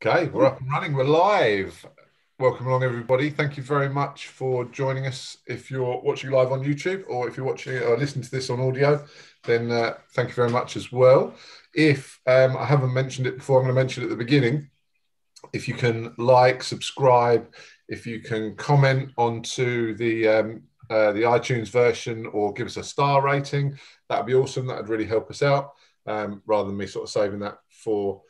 Okay, we're up and running. We're live. Welcome along, everybody. Thank you very much for joining us. If you're watching live on YouTube or if you're watching or listening to this on audio, then thank you very much as well. If I haven't mentioned it before, I'm going to mention it at the beginning. If you can like, subscribe, if you can comment onto the iTunes version or give us a star rating, that would be awesome. That would really help us out, rather than me sort of saving that for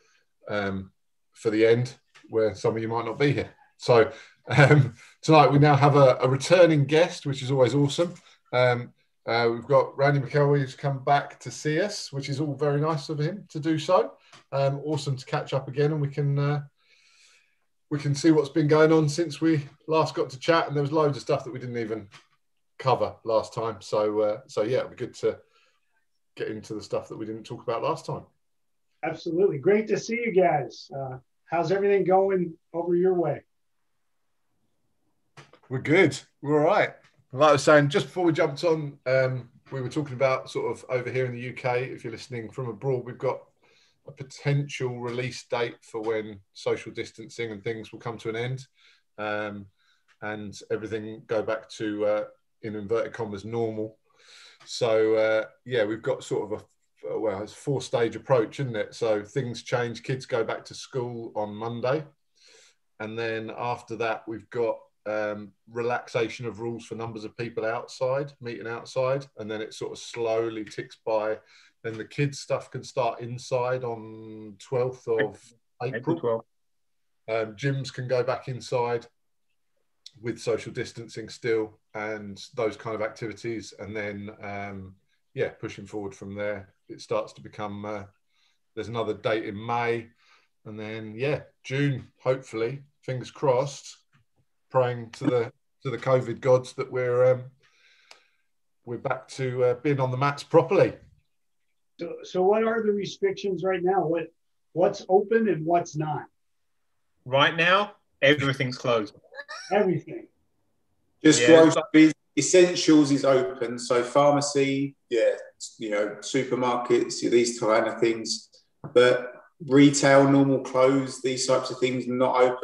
the end where some of you might not be here. So tonight we now have a returning guest, which is always awesome. We've got Randy McElwee who's come back to see us, which is all very nice of him to do so. Awesome to catch up again, and we can see what's been going on since we last got to chat, and there was loads of stuff that we didn't even cover last time. So yeah, it'll be good to get into the stuff that we didn't talk about last time. Absolutely. Great to see you guys. How's everything going over your way? We're good. We're all right. Like I was saying, just before we jumped on, we were talking about sort of over here in the UK, if you're listening from abroad, we've got a potential release date for when social distancing and things will come to an end, and everything go back to, in inverted commas, normal. So, yeah, we've got sort of it's a 4-stage approach, isn't it? So things change. Kids go back to school on Monday. And then after that, we've got relaxation of rules for numbers of people outside, meeting outside. And then it sort of slowly ticks by. Then the kids' stuff can start inside on 12th of April. Gyms can go back inside with social distancing still and those kind of activities. And then, yeah, pushing forward from there, it starts to become, there's another date in May. And then, yeah, June, hopefully, fingers crossed, praying to the COVID gods that we're back to being on the mats properly. So what are the restrictions right now? What's open and what's not? Right now, everything's closed. Everything. Just groceries, essentials is open. So pharmacy, yeah, supermarkets, these kind of things. But retail, normal clothes, these types of things not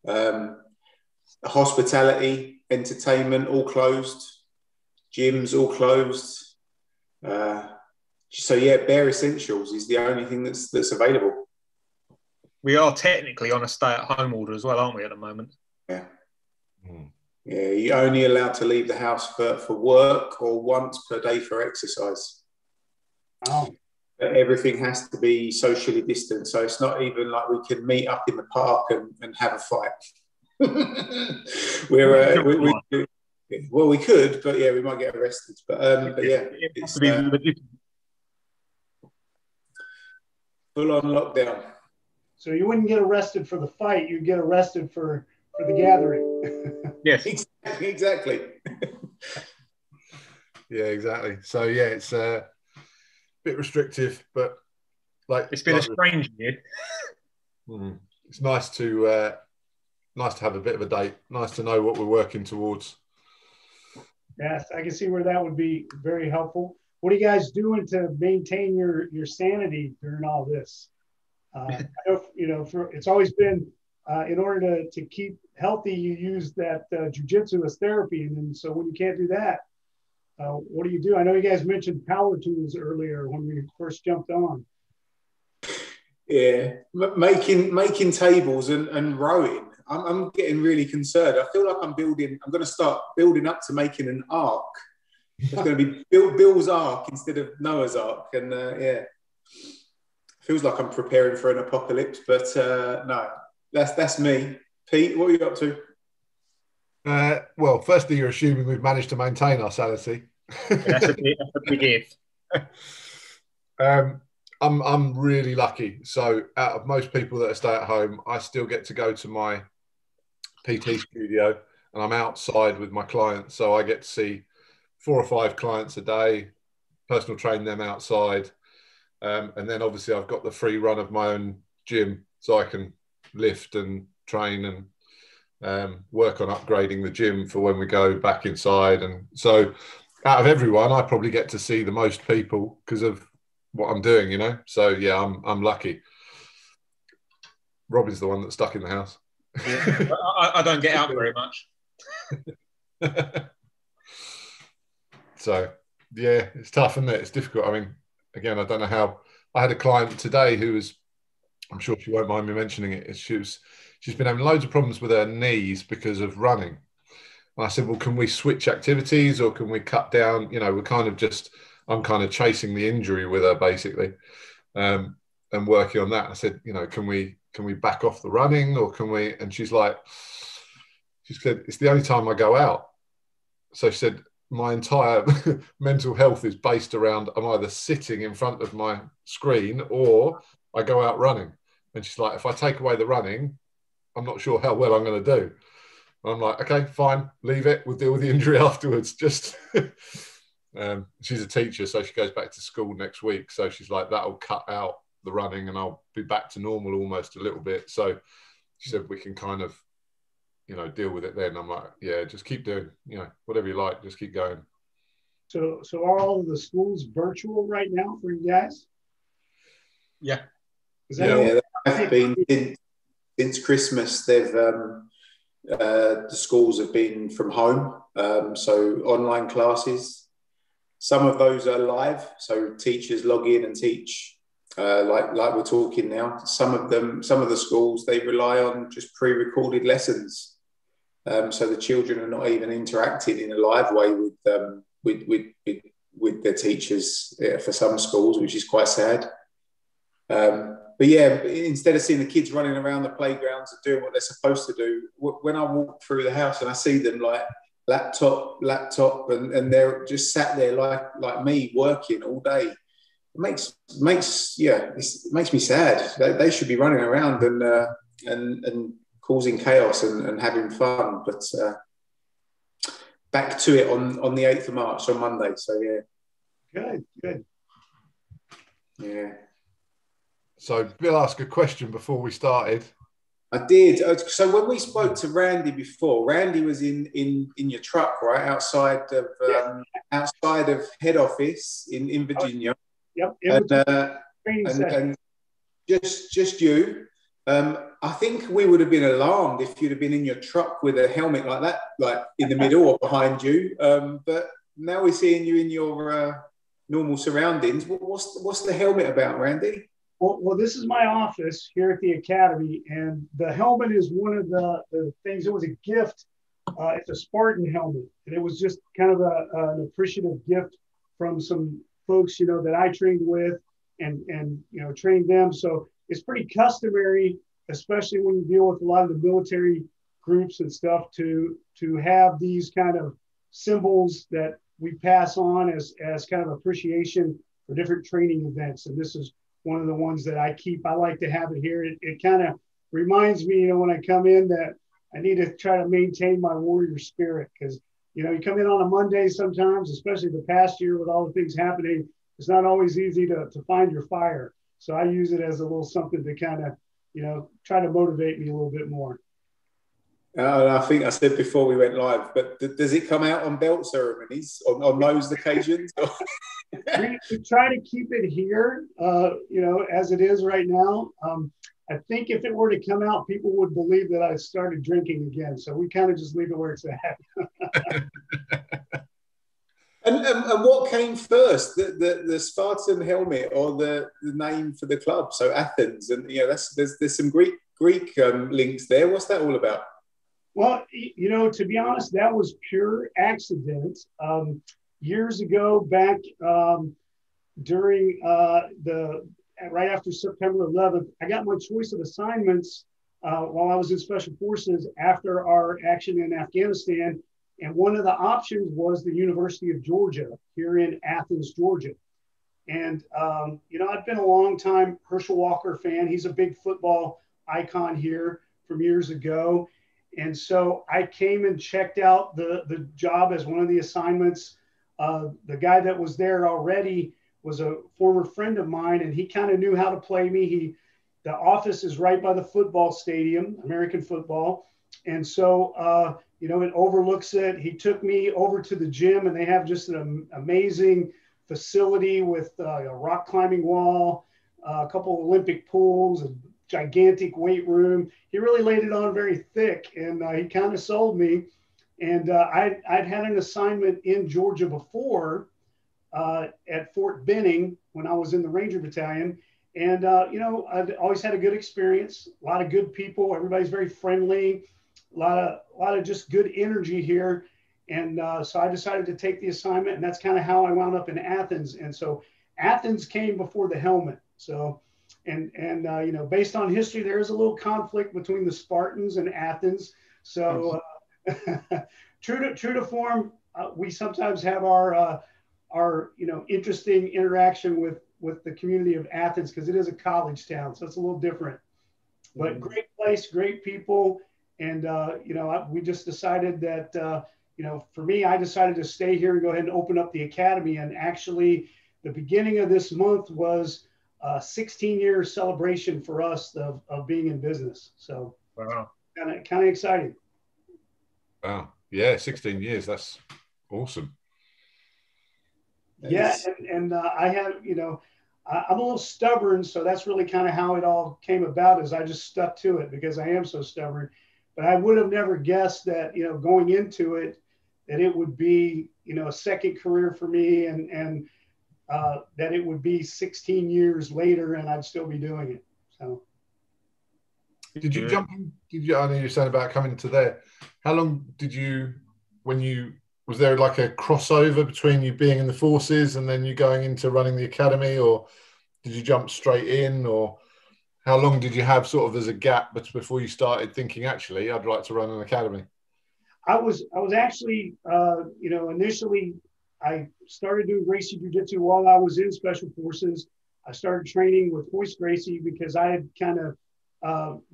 open. Hospitality, entertainment, all closed. Gyms, all closed. So yeah, bare essentials is the only thing that's available. We are technically on a stay-at-home order as well, aren't we, at the moment? Yeah. Yeah, you're only allowed to leave the house for work or once per day for exercise. Oh. But everything has to be socially distant. So it's not even like we can meet up in the park and have a fight. Well, we could, but yeah, we might get arrested. But yeah, it's full on lockdown. So you wouldn't get arrested for the fight; you'd get arrested for the gathering. Yes, exactly. Yeah, exactly. So yeah, it's a bit restrictive, but it's been a strange year. It's nice to have a bit of a date. Nice to know what we're working towards. Yes, I can see where that would be very helpful. What are you guys doing to maintain your sanity during all this? I know, it's always been in order to keep healthy, you use that jujitsu as therapy, and then so when you can't do that, what do you do? I know you guys mentioned power tools earlier when we first jumped on. Yeah, making tables and rowing. I'm getting really concerned. I feel like I'm going to start building up to making an ark. It's going to be Bill's Ark instead of Noah's Ark. And yeah, feels like I'm preparing for an apocalypse, but no, that's me. Pete, what are you up to? Well, firstly, you're assuming we've managed to maintain our sanity. That's a big if. I'm really lucky. So out of most people that stay at home, I still get to go to my PT studio and I'm outside with my clients. So I get to see 4 or 5 clients a day, personal train them outside. And then obviously I've got the free run of my own gym so I can lift and train and work on upgrading the gym for when we go back inside. And so out of everyone, I probably get to see the most people because of what I'm doing, So yeah, I'm lucky. Robin's the one that's stuck in the house. Yeah. I don't get out very much. So, yeah, it's tough, isn't it? It's difficult. I mean, again, I don't know how. I had a client today who was, I'm sure she won't mind me mentioning it. She's been having loads of problems with her knees because of running. And I said, well, can we switch activities or can we cut down? You know, I'm kind of chasing the injury with her basically, and working on that. I said, you know, can we back off the running or can we? And she said, it's the only time I go out. So she said, my entire mental health is based around I'm either sitting in front of my screen or I go out running. And she's like, if I take away the running, I'm not sure how well I'm going to do. I'm like, okay, fine, leave it. We'll deal with the injury afterwards. Just she's a teacher, so she goes back to school next week. So she's like, that'll cut out the running and I'll be back to normal almost a little bit. So she said, we can kind of, you know, deal with it then. I'm like, yeah, just keep doing, you know, whatever you like, just keep going. So are all of the schools virtual right now for you guys? Yeah. They've been since Christmas. They've the schools have been from home, so online classes. Some of those are live, so teachers log in and teach, like we're talking now. Some of the schools, they rely on just pre-recorded lessons, so the children are not even interacting in a live way with their teachers for some schools, which is quite sad. But yeah, instead of seeing the kids running around the playgrounds and doing what they're supposed to do, when I walk through the house and I see them like laptop, and they're just sat there like me working all day, it makes me sad. They should be running around and causing chaos and having fun. But back to it on the 8th of March on Monday. So yeah. Good. Yeah. So Bill asked a question before we started. I did. So when we spoke to Randy before, Randy was in your truck, right, outside of head office in Virginia. Yep. And just you. I think we would have been alarmed if you'd have been in your truck with a helmet like that, like in the middle or behind you. But now we're seeing you in your normal surroundings. What's the helmet about, Randy? Well, this is my office here at the Academy, and the helmet is one of the things. It was a gift. It's a Spartan helmet, and it was just kind of an appreciative gift from some folks, you know, that I trained with and you know, trained them. So it's pretty customary, especially when you deal with a lot of the military groups and stuff, to have these kind of symbols that we pass on as kind of appreciation for different training events. And this is one of the ones that I keep. I like to have it here. It kind of reminds me, you know, when I come in that I need to try to maintain my warrior spirit, because, you know, you come in on a Monday sometimes, especially the past year with all the things happening, it's not always easy to find your fire. So I use it as a little something to kind of, you know, try to motivate me a little bit more. I think I said before we went live, but does it come out on belt ceremonies on those occasions? We try to keep it here, you know, as it is right now. I think if it were to come out, people would believe that I started drinking again. So we kind of just leave it where it's at. And what came first, the Spartan helmet or the name for the club? So Athens, and you know, there's some Greek links there. What's that all about? Well, you know, to be honest, that was pure accident. Years ago, back during right after September 11th, I got my choice of assignments while I was in Special Forces after our action in Afghanistan. And one of the options was the University of Georgia here in Athens, Georgia. And, you know, I've been a long time Herschel Walker fan. He's a big football icon here from years ago. And so I came and checked out the job as one of the assignments. The guy that was there already was a former friend of mine, and he kind of knew how to play me. The office is right by the football stadium, American football. And so, you know, it overlooks it. He took me over to the gym, and they have just an amazing facility with a rock climbing wall, a couple of Olympic pools, and gigantic weight room. He really laid it on very thick, and he kind of sold me. And I'd had an assignment in Georgia before at Fort Benning when I was in the Ranger Battalion. And, I've always had a good experience, a lot of good people. Everybody's very friendly, a lot of just good energy here. And so I decided to take the assignment, and that's kind of how I wound up in Athens. And so Athens came before the helmet. So, and based on history, there is a little conflict between the Spartans and Athens. So true to form, we sometimes have our interesting interaction with the community of Athens, because it is a college town, so it's a little different. But great place, great people, and we just decided that for me, I decided to stay here and go ahead and open up the academy. And actually, the beginning of this month was a 16-year celebration for us of being in business. So, wow, kind of exciting. Wow, yeah, 16 years. That's awesome. Yeah, and I have, I'm a little stubborn, so that's really kind of how it all came about. Is I just stuck to it because I am so stubborn. But I would have never guessed that, going into it, that it would be, a second career for me, and that it would be 16 years later and I'd still be doing it. So. Did you jump in? I know you were saying about coming to there. How long was there like a crossover between you being in the forces and then you going into running the academy, or did you jump straight in, or how long did you have sort of as a gap before you started thinking, actually, I'd like to run an academy? I was actually, initially I started doing Gracie Jiu-Jitsu while I was in Special Forces. I started training with Hoist Gracie because I had kind of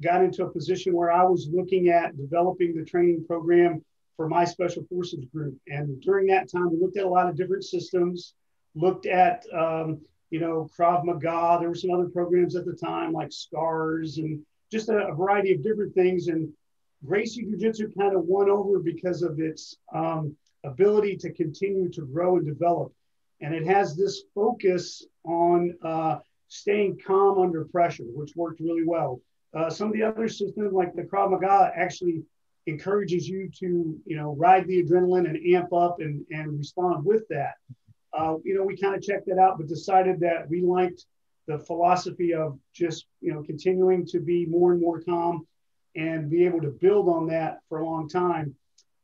got into a position where I was looking at developing the training program for my Special Forces group. And during that time, we looked at a lot of different systems, looked at, Krav Maga. There were some other programs at the time like SCARS and just a variety of different things. And Gracie Jiu-Jitsu kind of won over because of its ability to continue to grow and develop. And it has this focus on staying calm under pressure, which worked really well. Some of the other systems like the Krav Maga actually encourages you to, ride the adrenaline and amp up and respond with that. We kind of checked that out, but decided that we liked the philosophy of just, continuing to be more and more calm and be able to build on that for a long time.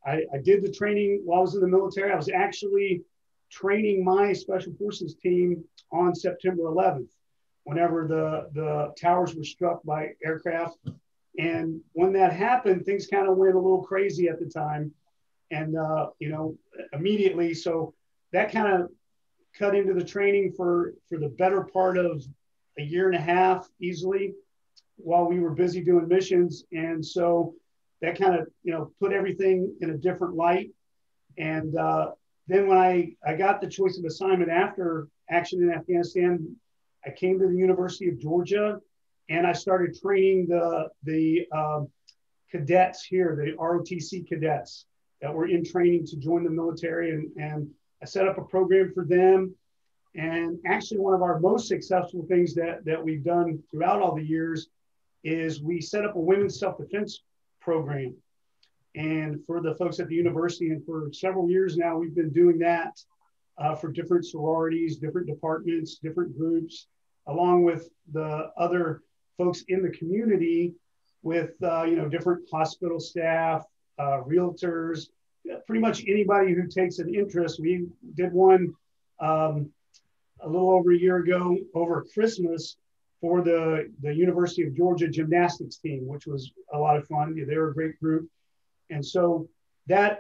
I did the training while I was in the military. I was actually training my Special Forces team on September 11th, whenever the towers were struck by aircraft. And when that happened, things kind of went a little crazy at the time. And, immediately, so that kind of cut into the training for the better part of a year and a half easily while we were busy doing missions. And so that kind of, put everything in a different light. And then when I got the choice of assignment after action in Afghanistan, I came to the University of Georgia and I started training the cadets here, the ROTC cadets that were in training to join the military. And I set up a program for them. And actually one of our most successful things that we've done throughout all the years is we set up a women's self-defense program. And for the folks at the university, and for several years now, we've been doing that for different sororities, different departments, different groups, along with the other folks in the community with, different hospital staff, realtors, pretty much anybody who takes an interest. We did one a little over a year ago over Christmas for the University of Georgia gymnastics team, which was a lot of fun. They were a great group. And so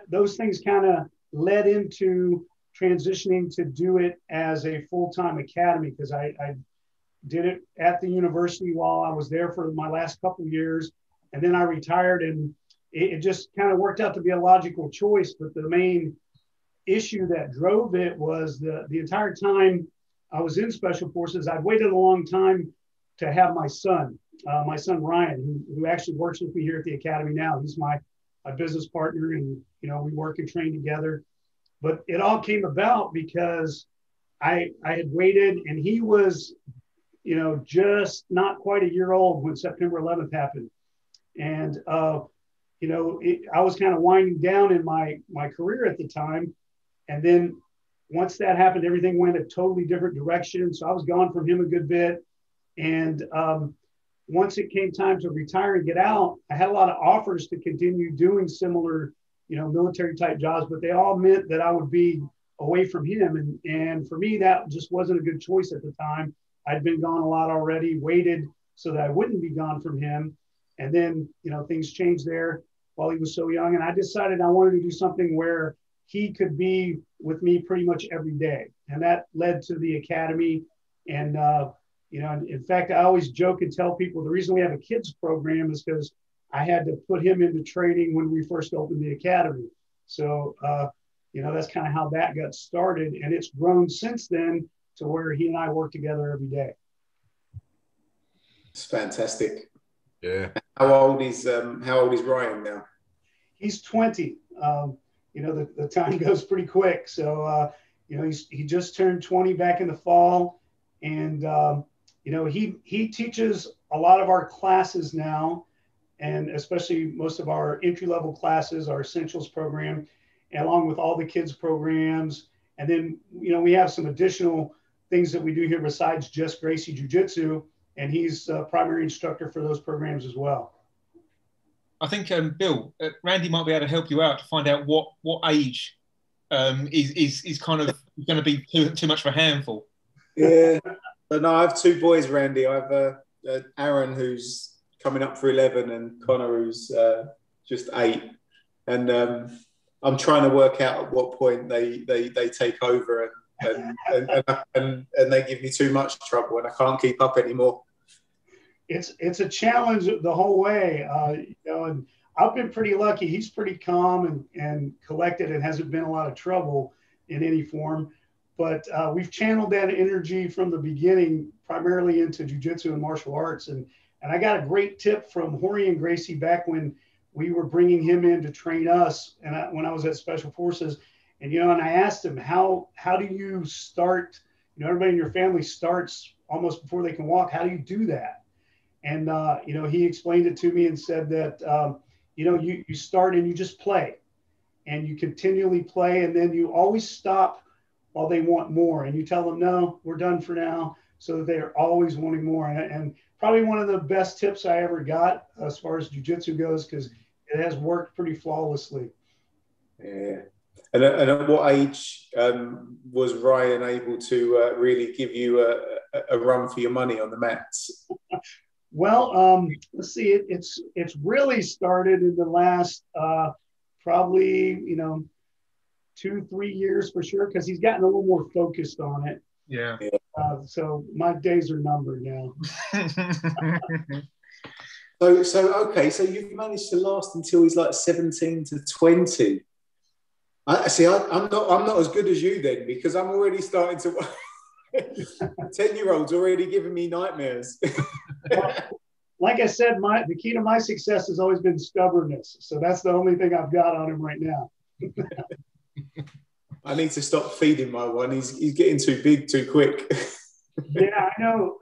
those things kind of led into transitioning to do it as a full-time academy, because I did it at the university while I was there for my last couple of years. And then I retired, and it just kind of worked out to be a logical choice. But the main issue that drove it was the entire time I was in Special Forces, I'd waited a long time to have my son Ryan, who actually works with me here at the academy now. He's my business partner, and we work and train together. But it all came about because I had waited, and he was just not quite a year old when September 11th happened. And, I was kind of winding down in my career at the time. And then once that happened, everything went a totally different direction. So I was gone from him a good bit. And once it came time to retire and get out, I had a lot of offers to continue doing similar, military type jobs, but they all meant that I would be away from him. And for me, that just wasn't a good choice at the time. I'd been gone a lot already, waited so that I wouldn't be gone from him. And then, things changed there while he was so young. And I decided I wanted to do something where he could be with me pretty much every day. And that led to the academy. And, in fact, I always joke and tell people the reason we have a kids program is because I had to put him into training when we first opened the academy. So, that's kind of how that got started. And it's grown since then to where he and I work together every day. It's fantastic. Yeah. How old is Ryan now? He's 20. The time goes pretty quick. So, he just turned 20 back in the fall. And, he teaches a lot of our classes now, and especially most of our entry-level classes, our essentials program, along with all the kids programs. And then, we have some additional things that we do here besides just Gracie Jiu-Jitsu, and he's a primary instructor for those programs as well. I think, Bill, Randy might be able to help you out to find out what age is kind of going to be too much of a handful. Yeah. No, I have two boys, Randy. I have Aaron, who's coming up for 11, and Connor, who's just 8. And I'm trying to work out at what point they take over and they give me too much trouble, and I can't keep up anymore. It's a challenge the whole way, and I've been pretty lucky. He's pretty calm and collected and hasn't been a lot of trouble in any form. But we've channeled that energy from the beginning primarily into jiu-jitsu and martial arts. And I got a great tip from Rorion Gracie back when we were bringing him in to train us, and when I was at Special Forces. And, and I asked him, how do you start? Everybody in your family starts almost before they can walk. How do you do that? And, he explained it to me and said that, you start and you just play. And you continually play, and then you always stop while they want more. And you tell them, no, we're done for now, so that they're always wanting more. And probably one of the best tips I ever got as far as jiu-jitsu goes, because it has worked pretty flawlessly. Yeah. And at what age was Ryan able to really give you a run for your money on the mats? Well, let's see. It's really started in the last probably 2-3 years for sure, because he's gotten a little more focused on it. Yeah. So my days are numbered now. So you've managed to last until he's like 17 to 20. I'm not as good as you then, because I'm already starting to. 10-year-olds already giving me nightmares. Well, like I said, the key to my success has always been stubbornness. So that's the only thing I've got on him right now. I need to stop feeding my one. He's getting too big too quick. Yeah, I know.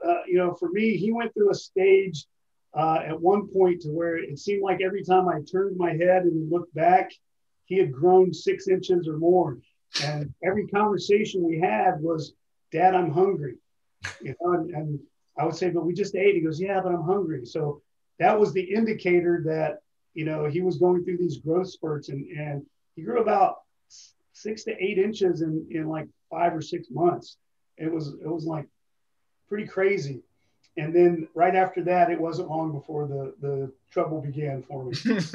For me, he went through a stage at one point to where it seemed like every time I turned my head and looked back, he had grown 6 inches or more. And every conversation we had was, "Dad, I'm hungry." And I would say, "But we just ate." He goes, "Yeah, but I'm hungry." So that was the indicator that, he was going through these growth spurts, and he grew about 6 to 8 inches in like 5 or 6 months. It was like pretty crazy. And then right after that, it wasn't long before the trouble began for me. You've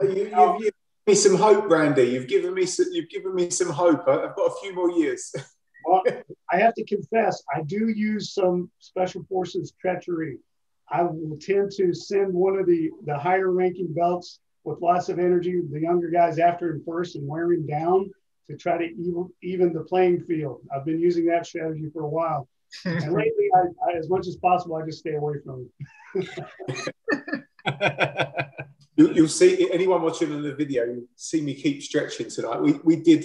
given me some hope, Randy. You've given me some hope. I've got a few more years. Well, I have to confess, I do use some Special Forces treachery. I will tend to send one of the higher ranking belts with lots of energy, the younger guys after him first, and wear him down to try to even the playing field. I've been using that strategy for a while. And lately, I as much as possible, I just stay away from him. You'll see, anyone watching on the video, you'll see me keep stretching tonight. We did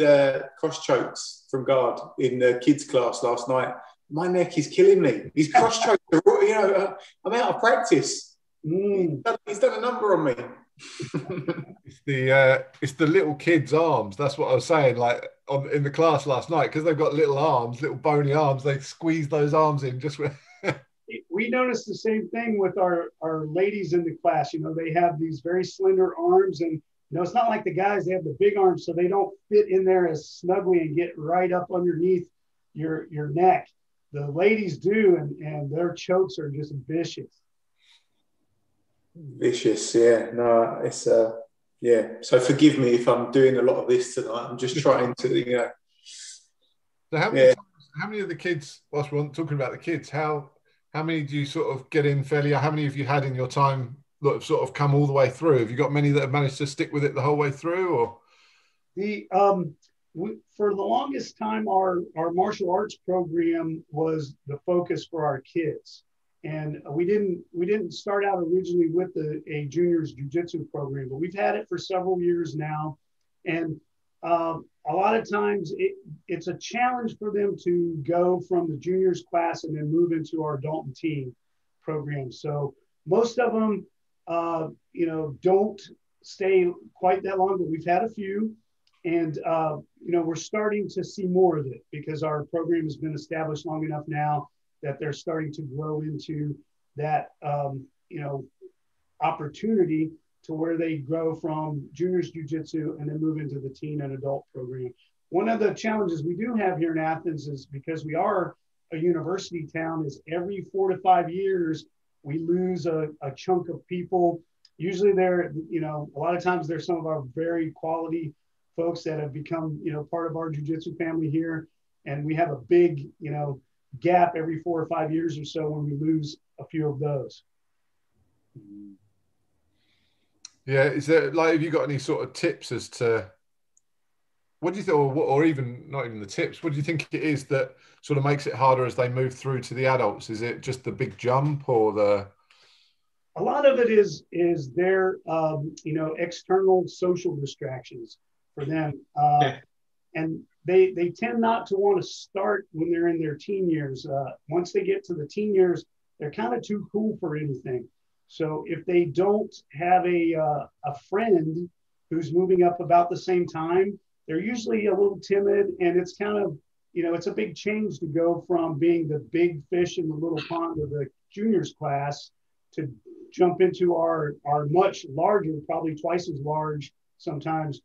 cross chokes from guard in the kids class last night. my neck is killing me. He's cross-choked, I'm out of practice. He's done a number on me. It's the little kids' arms. That's what I was saying. Like in the class last night, because they've got little arms, little bony arms. They squeeze those arms in just. We noticed the same thing with our ladies in the class. They have these very slender arms, and it's not like the guys. They have the big arms, so they don't fit in there as snugly and get right up underneath your neck. The ladies do, and their chokes are just vicious. Vicious, yeah. No, it's yeah. So forgive me if I'm doing a lot of this tonight. I'm just trying to, So how many of the kids? Whilst we're talking about the kids, how many do you sort of get in fairly? How many have you had in your time that have sort of come all the way through? Have you got many that have managed to stick with it the whole way through, or? For the longest time, our martial arts program was the focus for our kids. And we didn't start out originally with a juniors jiu-jitsu program, but we've had it for several years now. And a lot of times it's a challenge for them to go from the juniors class and then move into our adult and teen program. So most of them, don't stay quite that long, but we've had a few. And, we're starting to see more of it because our program has been established long enough now that they're starting to grow into that, opportunity to where they grow from juniors jiu-jitsu and then move into the teen and adult program. One of the challenges we do have here in Athens is because we are a university town is every 4 to 5 years, we lose a chunk of people. Usually they're, a lot of times they're some of our very quality folks that have become, part of our jiu-jitsu family here. And we have a big, gap every 4 or 5 years or so when we lose a few of those. Yeah, is there have you got any sort of tips as to what do you think, or even not even the tips? What do you think it is that sort of makes it harder as they move through to the adults? Is it just the big jump, or the? A lot of it is their external social distractions for them, and they tend not to want to start when they're in their teen years. Once they get to the teen years, they're kind of too cool for anything. So if they don't have a friend who's moving up about the same time, they're usually a little timid, and it's kind of, it's a big change to go from being the big fish in the little pond of the juniors class to jump into our much larger, probably twice as large sometimes,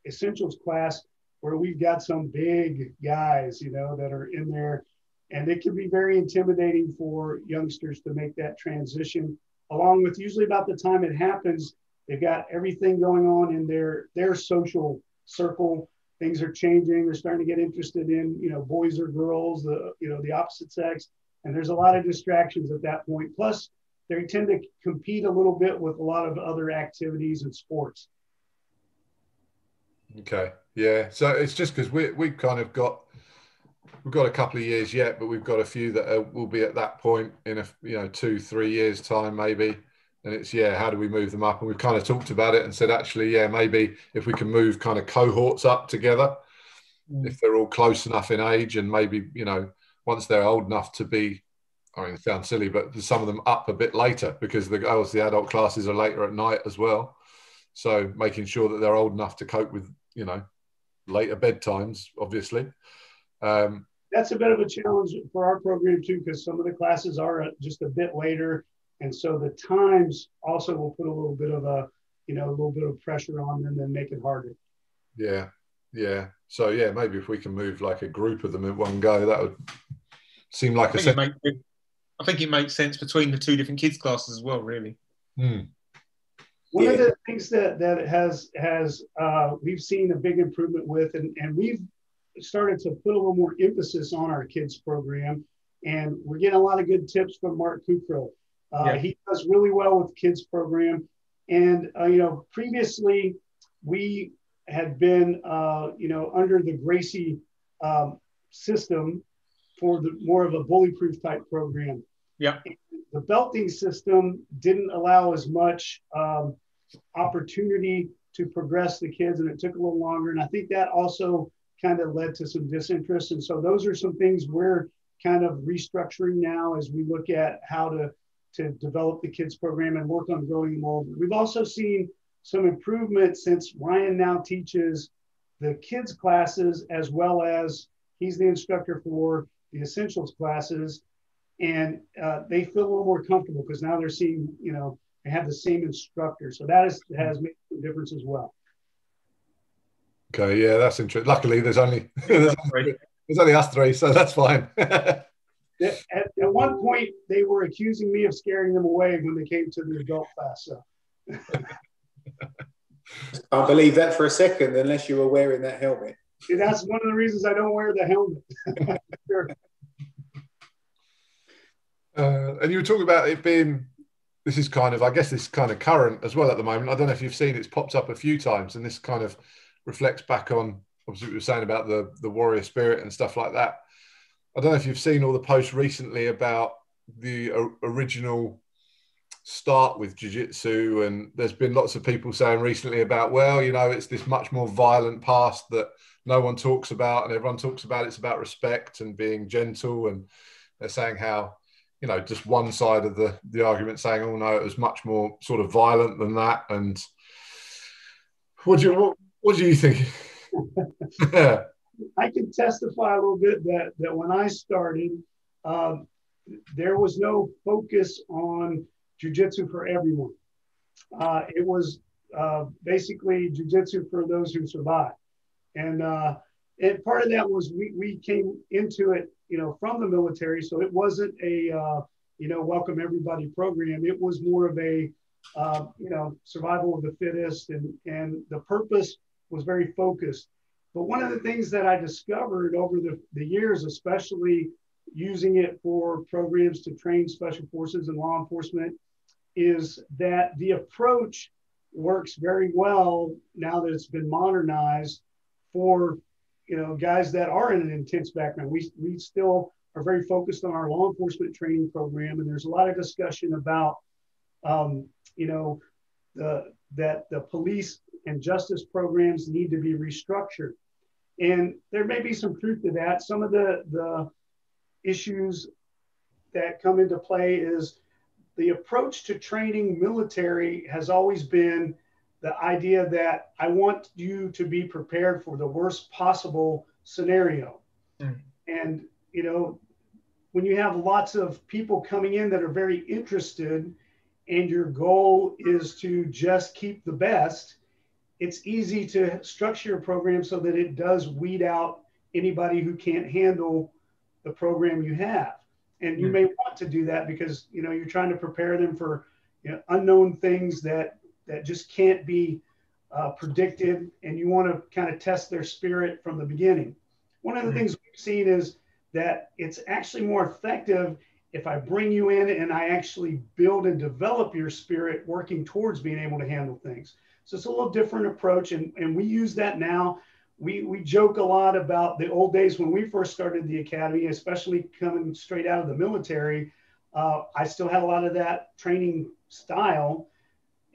essentials class, where we've got some big guys, that are in there. And it can be very intimidating for youngsters to make that transition, along with usually about the time it happens, they've got everything going on in their social circle. Things are changing. They're starting to get interested in, boys or girls, the opposite sex. And there's a lot of distractions at that point. Plus, they tend to compete a little bit with a lot of other activities and sports. Okay. Yeah. So it's just because we've kind of got a couple of years yet, but we've got a few that will be at that point in 2-3 years time, maybe. And it's, how do we move them up? And we've kind of talked about it and said, actually, maybe if we can move kind of cohorts up together, if they're all close enough in age, and maybe, once they're old enough to be, it sounds silly, but some of them up a bit later, because the adult classes are later at night as well. So making sure that they're old enough to cope with, later bedtimes, obviously. That's a bit of a challenge for our program too, because some of the classes are just a bit later. And so the times also will put a little bit of pressure on them and make it harder. Yeah. Yeah. So maybe if we can move like a group of them in one go, that would seem like I think it makes sense between the two different kids classes as well, really. One of the things that has we've seen a big improvement with, and we've started to put a little more emphasis on our kids program, and we're getting a lot of good tips from Mark Kukro. He does really well with kids program. And, previously we had been, under the Gracie system for more of a bully proof type program. Yeah. The belting system didn't allow as much opportunity to progress the kids, and it took a little longer. And I think that also kind of led to some disinterest. And so those are some things we're kind of restructuring now as we look at how to develop the kids program and work on growing enrollment. We've also seen some improvement since Ryan now teaches the kids classes as well as he's the instructor for the essentials classes. And they feel a little more comfortable because now they're seeing, you know, they have the same instructor. So that has made a difference as well. Okay, yeah, that's interesting. Luckily, there's only us three, so that's fine. At one point, they were accusing me of scaring them away when they came to the adult class. So. I believe that for a second, unless you were wearing that helmet. Yeah, that's one of the reasons I don't wear the helmet. Sure. And you were talking about it being, this is kind of, I guess this is kind of current as well at the moment. I don't know if you've seen it's popped up a few times, and this kind of reflects back on, obviously, what you were saying about the warrior spirit and stuff like that. I don't know if you've seen all the posts recently about the original start with jiu-jitsu, and there's been lots of people saying recently about, well, you know, it's this much more violent past that no one talks about, and everyone talks about it's about respect and being gentle, and they're saying how, you know, just one side of the argument saying, oh no, it was much more sort of violent than that. And what do you think? I can testify a little bit that when I started, there was no focus on jiu-jitsu for everyone. It was basically jiu-jitsu for those who survive. And part of that was we came into it, you know, from the military. So it wasn't a, you know, welcome everybody program. It was more of a, you know, survival of the fittest, and the purpose was very focused. But one of the things that I discovered over the years, especially using it for programs to train special forces and law enforcement, is that the approach works very well now that it's been modernized for, you know, guys that are in an intense background. We still are very focused on our law enforcement training program, and there's a lot of discussion about, you know, that the police and justice programs need to be restructured. And there may be some truth to that. Some of the issues that come into play is the approach to training military has always been the idea that I want you to be prepared for the worst possible scenario. Mm. And, you know, when you have lots of people coming in that are very interested and your goal is to just keep the best, it's easy to structure your program so that it does weed out anybody who can't handle the program you have. And you may want to do that because, you know, you're trying to prepare them for, you know, unknown things that just can't be predicted, and you want to kind of test their spirit from the beginning. One of the things we've seen is that it's actually more effective if I bring you in and I actually build and develop your spirit working towards being able to handle things. So it's a little different approach, and we use that now. We joke a lot about the old days when we first started the academy, especially coming straight out of the military. I still had a lot of that training style.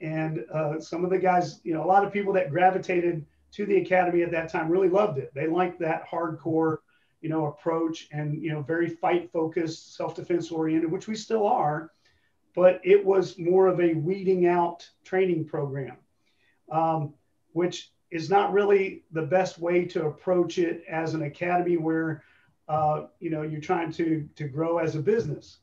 And some of the guys, you know, a lot of people that gravitated to the academy at that time really loved it. They liked that hardcore, you know, approach, and, you know, very fight focused, self-defense oriented, which we still are, but it was more of a weeding out training program, which is not really the best way to approach it as an academy where, you know, you're trying to grow as a business.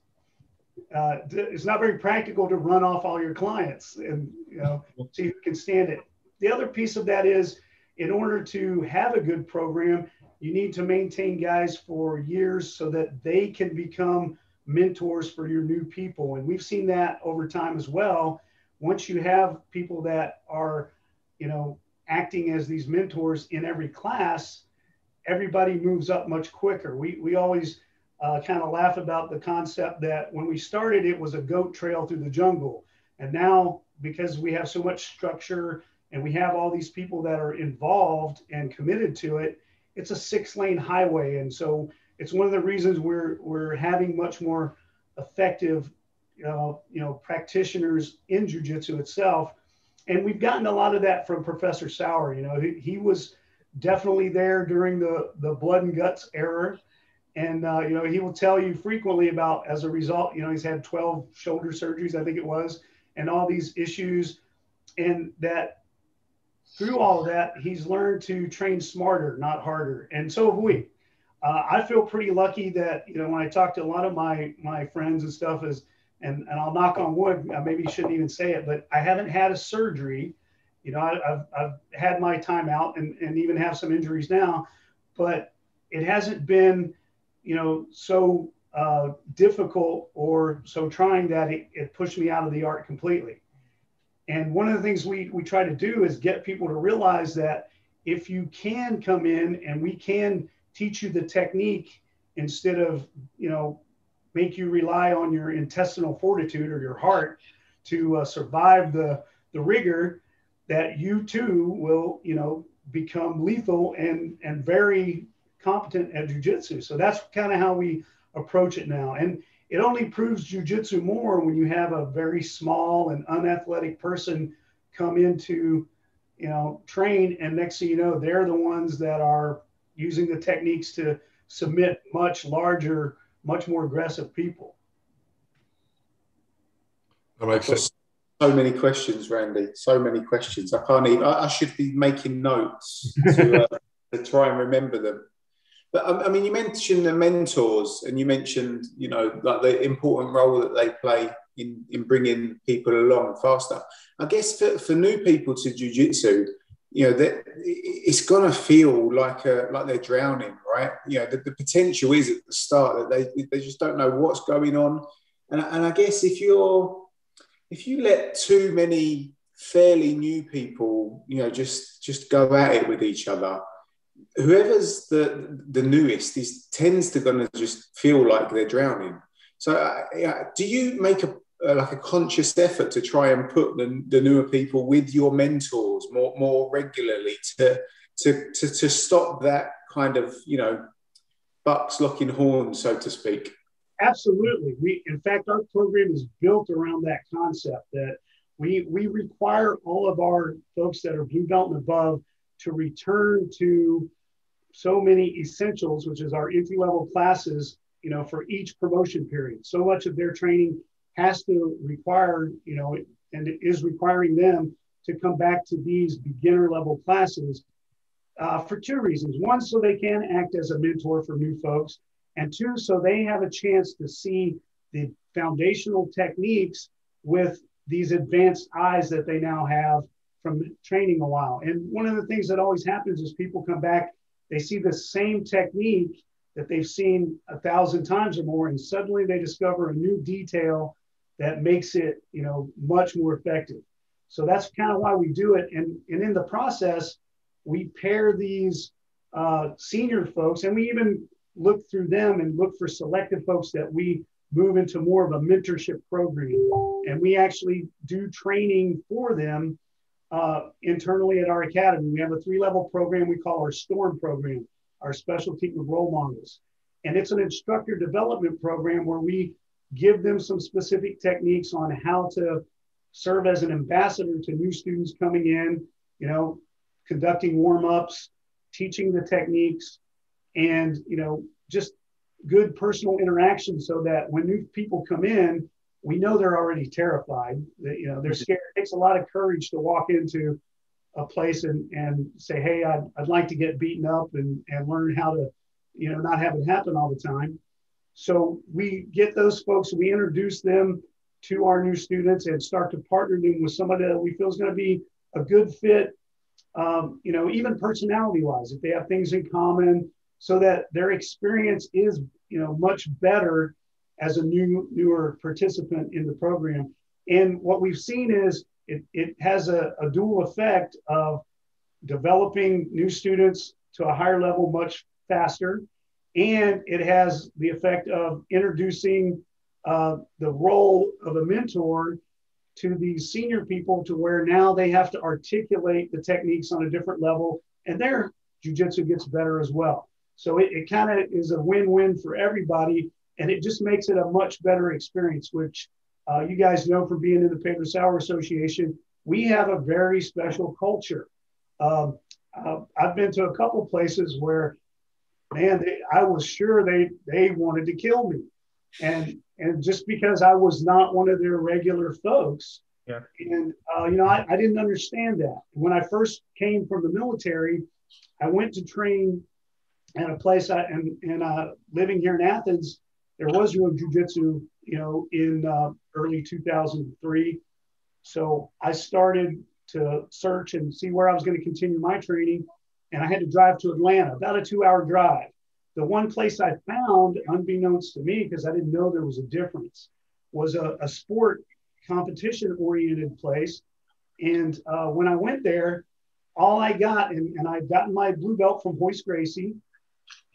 It's not very practical to run off all your clients and, you know, see who can stand it. The other piece of that is, in order to have a good program, you need to maintain guys for years so that they can become mentors for your new people. And we've seen that over time as well. Once you have people that are, you know, acting as these mentors in every class, everybody moves up much quicker. We always kind of laugh about the concept that when we started, it was a goat trail through the jungle. And now, because we have so much structure and we have all these people that are involved and committed to it, it's a 6-lane highway. And so it's one of the reasons we're having much more effective, you know, practitioners in jiu-jitsu itself. And we've gotten a lot of that from Professor Sauer. You know, he was definitely there during the blood and guts era. And, he will tell you frequently about, as a result, he's had 12 shoulder surgeries, I think it was, and all these issues. And that through all of that, he's learned to train smarter, not harder. And so have we. I feel pretty lucky that, when I talk to a lot of my friends and stuff and I'll knock on wood, I maybe shouldn't even say it, but I haven't had a surgery. I've had my time out and even have some injuries now, but it hasn't been, so difficult or so trying that it pushed me out of the art completely. And one of the things we try to do is get people to realize that if you can come in and we can teach you the technique instead of, make you rely on your intestinal fortitude or your heart to survive the rigor, that you too will, become lethal and very competent at jiu-jitsu. So that's kind of how we approach it now. And it only proves jiu-jitsu more when you have a very small and unathletic person come into, train, and next thing you know, they're the ones that are using the techniques to submit much larger, much more aggressive people. That makes sense. So many questions, Randy. So many questions. I can't even. I should be making notes to try and remember them. But I mean, you mentioned the mentors, and you mentioned, like the important role that they play in bringing people along faster. I guess for new people to jiu-jitsu, that it's gonna feel like they're drowning, right? The potential is at the start that they just don't know what's going on, and I guess if you let too many fairly new people, just go at it with each other, whoever's the newest tends to gonna just feel like they're drowning. So do you make a conscious effort to try and put the newer people with your mentors more regularly to stop that kind of, bucks locking horns, so to speak? Absolutely. In fact, our program is built around that concept that we require all of our folks that are blue belt and above to return to so many essentials, which is our entry-level classes, for each promotion period. So much of their training has to require, and it is requiring them to come back to these beginner level classes for two reasons. One, so they can act as a mentor for new folks. And two, so they have a chance to see the foundational techniques with these advanced eyes that they now have from training a while. And one of the things that always happens is people come back, they see the same technique that they've seen 1,000 times or more, and suddenly they discover a new detail that makes it, much more effective. So that's kind of why we do it. And in the process, we pair these senior folks, and we even look through them and look for selected folks that we move into more of a mentorship program. And we actually do training for them internally at our academy. We have a 3-level program we call our STORM program, our Special Team of Role Models. And it's an instructor development program where we give them some specific techniques on how to serve as an ambassador to new students coming in, conducting warm-ups, teaching the techniques, and, just good personal interaction so that when new people come in, we know they're already terrified, that, they're scared. It takes a lot of courage to walk into a place and say, hey, I'd like to get beaten up and learn how to, not have it happen all the time. So we get those folks, we introduce them to our new students and start to partner them with somebody that we feel is going to be a good fit, even personality wise, if they have things in common, so that their experience is, much better as a newer participant in the program. And what we've seen is it has a dual effect of developing new students to a higher level much faster. And it has the effect of introducing the role of a mentor to these senior people to where now they have to articulate the techniques on a different level, and their jiu-jitsu gets better as well. So it kind of is a win-win for everybody, and it just makes it a much better experience, which you guys know from being in the Paper Sour Association, we have a very special culture. I've been to a couple places where man, I was sure they wanted to kill me. And just because I was not one of their regular folks. Yeah. And, I didn't understand that. When I first came from the military, I went to train at a place, living here in Athens, there was no jujitsu, in early 2003. So I started to search and see where I was going to continue my training. And I had to drive to Atlanta, about a 2-hour drive. The one place I found, unbeknownst to me, because I didn't know there was a difference, was a sport competition-oriented place. And when I went there, all I got, and I'd gotten my blue belt from Royce Gracie,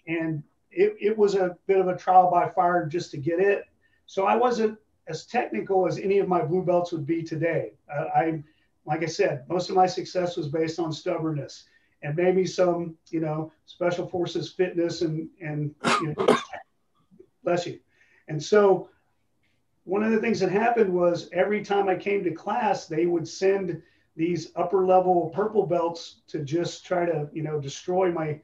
and it was a bit of a trial by fire just to get it. So I wasn't as technical as any of my blue belts would be today. Like I said, most of my success was based on stubbornness and maybe some, special forces fitness and bless you. And so one of the things that happened was every time I came to class, they would send these upper level purple belts to just try to, destroy my,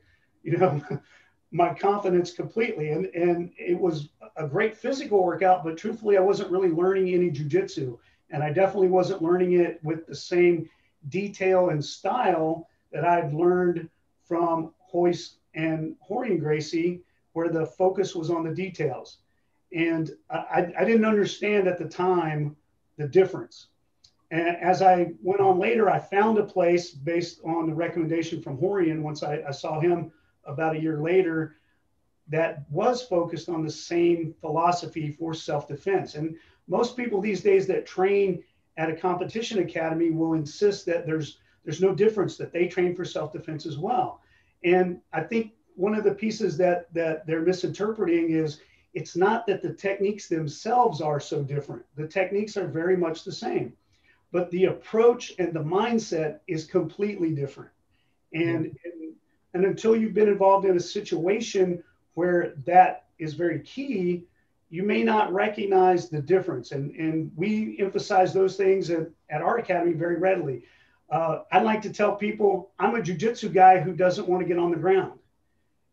my confidence completely. And it was a great physical workout, but truthfully, I wasn't really learning any jujitsu. And I definitely wasn't learning it with the same detail and style that I'd learned from Royce and Rorion Gracie, where the focus was on the details. And I didn't understand at the time the difference. And as I went on later, I found a place based on the recommendation from Rorion, once I saw him about a year later, that was focused on the same philosophy for self-defense. And most people these days that train at a competition academy will insist that there's no difference, that they train for self-defense as well. And I think one of the pieces that they're misinterpreting is it's not that the techniques themselves are so different. The techniques are very much the same, but the approach and the mindset is completely different. And until you've been involved in a situation where that is very key, you may not recognize the difference. And we emphasize those things at our academy very readily. I like to tell people I'm a jujitsu guy who doesn't want to get on the ground.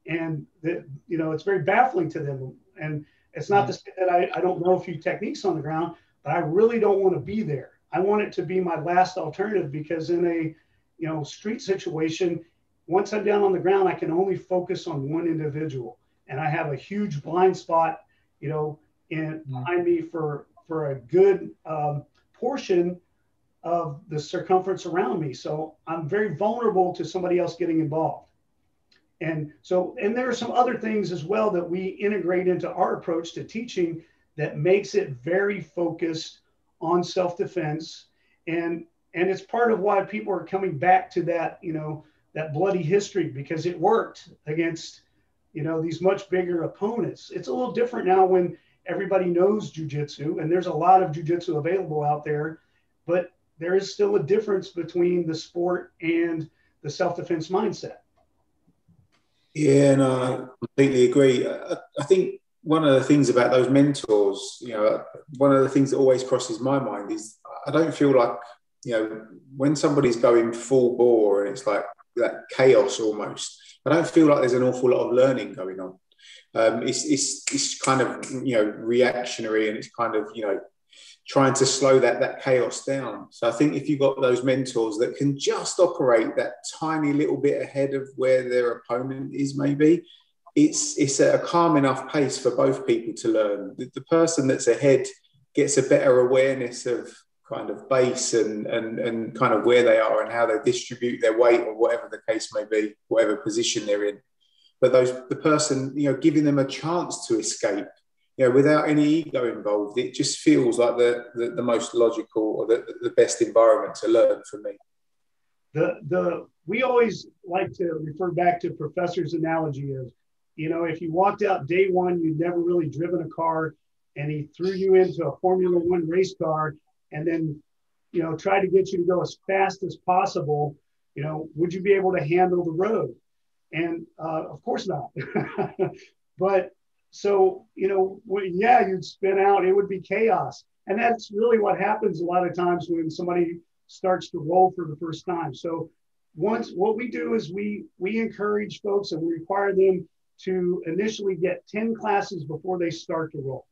And it's very baffling to them. And it's not to say that I don't know a few techniques on the ground, but I really don't want to be there. I want it to be my last alternative, because in a street situation, once I'm down on the ground, I can only focus on one individual, and I have a huge blind spot, behind me for a good portion of the circumference around me. So I'm very vulnerable to somebody else getting involved. And there are some other things as well that we integrate into our approach to teaching that makes it very focused on self-defense. And it's part of why people are coming back to that, that bloody history, because it worked against, these much bigger opponents. It's a little different now when everybody knows jujitsu, and there's a lot of jujitsu available out there, but there is still a difference between the sport and the self-defense mindset. Yeah, no, I completely agree. I think one of the things about those mentors, one of the things that always crosses my mind is I don't feel like, when somebody's going full bore and it's like that chaos almost, I don't feel like there's an awful lot of learning going on. It's kind of, reactionary, and it's kind of, trying to slow that chaos down. So I think if you've got those mentors that can just operate that tiny little bit ahead of where their opponent is, maybe it's at a calm enough pace for both people to learn. The person that's ahead gets a better awareness of kind of base and kind of where they are and how they distribute their weight, or whatever the case may be, whatever position they're in. But the person, giving them a chance to escape, without any ego involved, it just feels like the most logical or the best environment to learn for me. We always like to refer back to Professor's analogy of, if you walked out day one, you'd never really driven a car, and he threw you into a Formula One race car and then, tried to get you to go as fast as possible, would you be able to handle the road? And of course not. But so, you'd spin out, it would be chaos. And that's really what happens a lot of times when somebody starts to roll for the first time. So what we do is we encourage folks, and we require them to initially get 10 classes before they start to roll.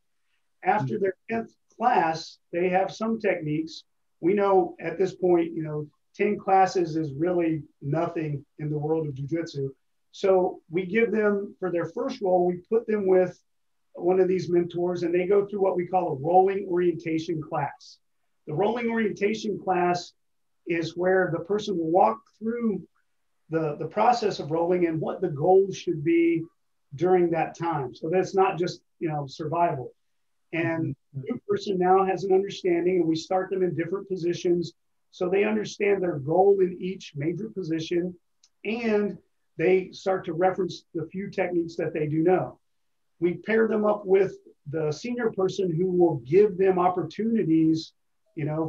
After their 10th class, they have some techniques. We know at this point, 10 classes is really nothing in the world of jiu-jitsu. So we give them, for their first roll, we put them with one of these mentors, and they go through what we call a rolling orientation class. The rolling orientation class is where the person will walk through the process of rolling and what the goals should be during that time. So that's not just, survival. And the new person now has an understanding, and we start them in different positions so they understand their goal in each major position, and they start to reference the few techniques that they do know. We pair them up with the senior person who will give them opportunities,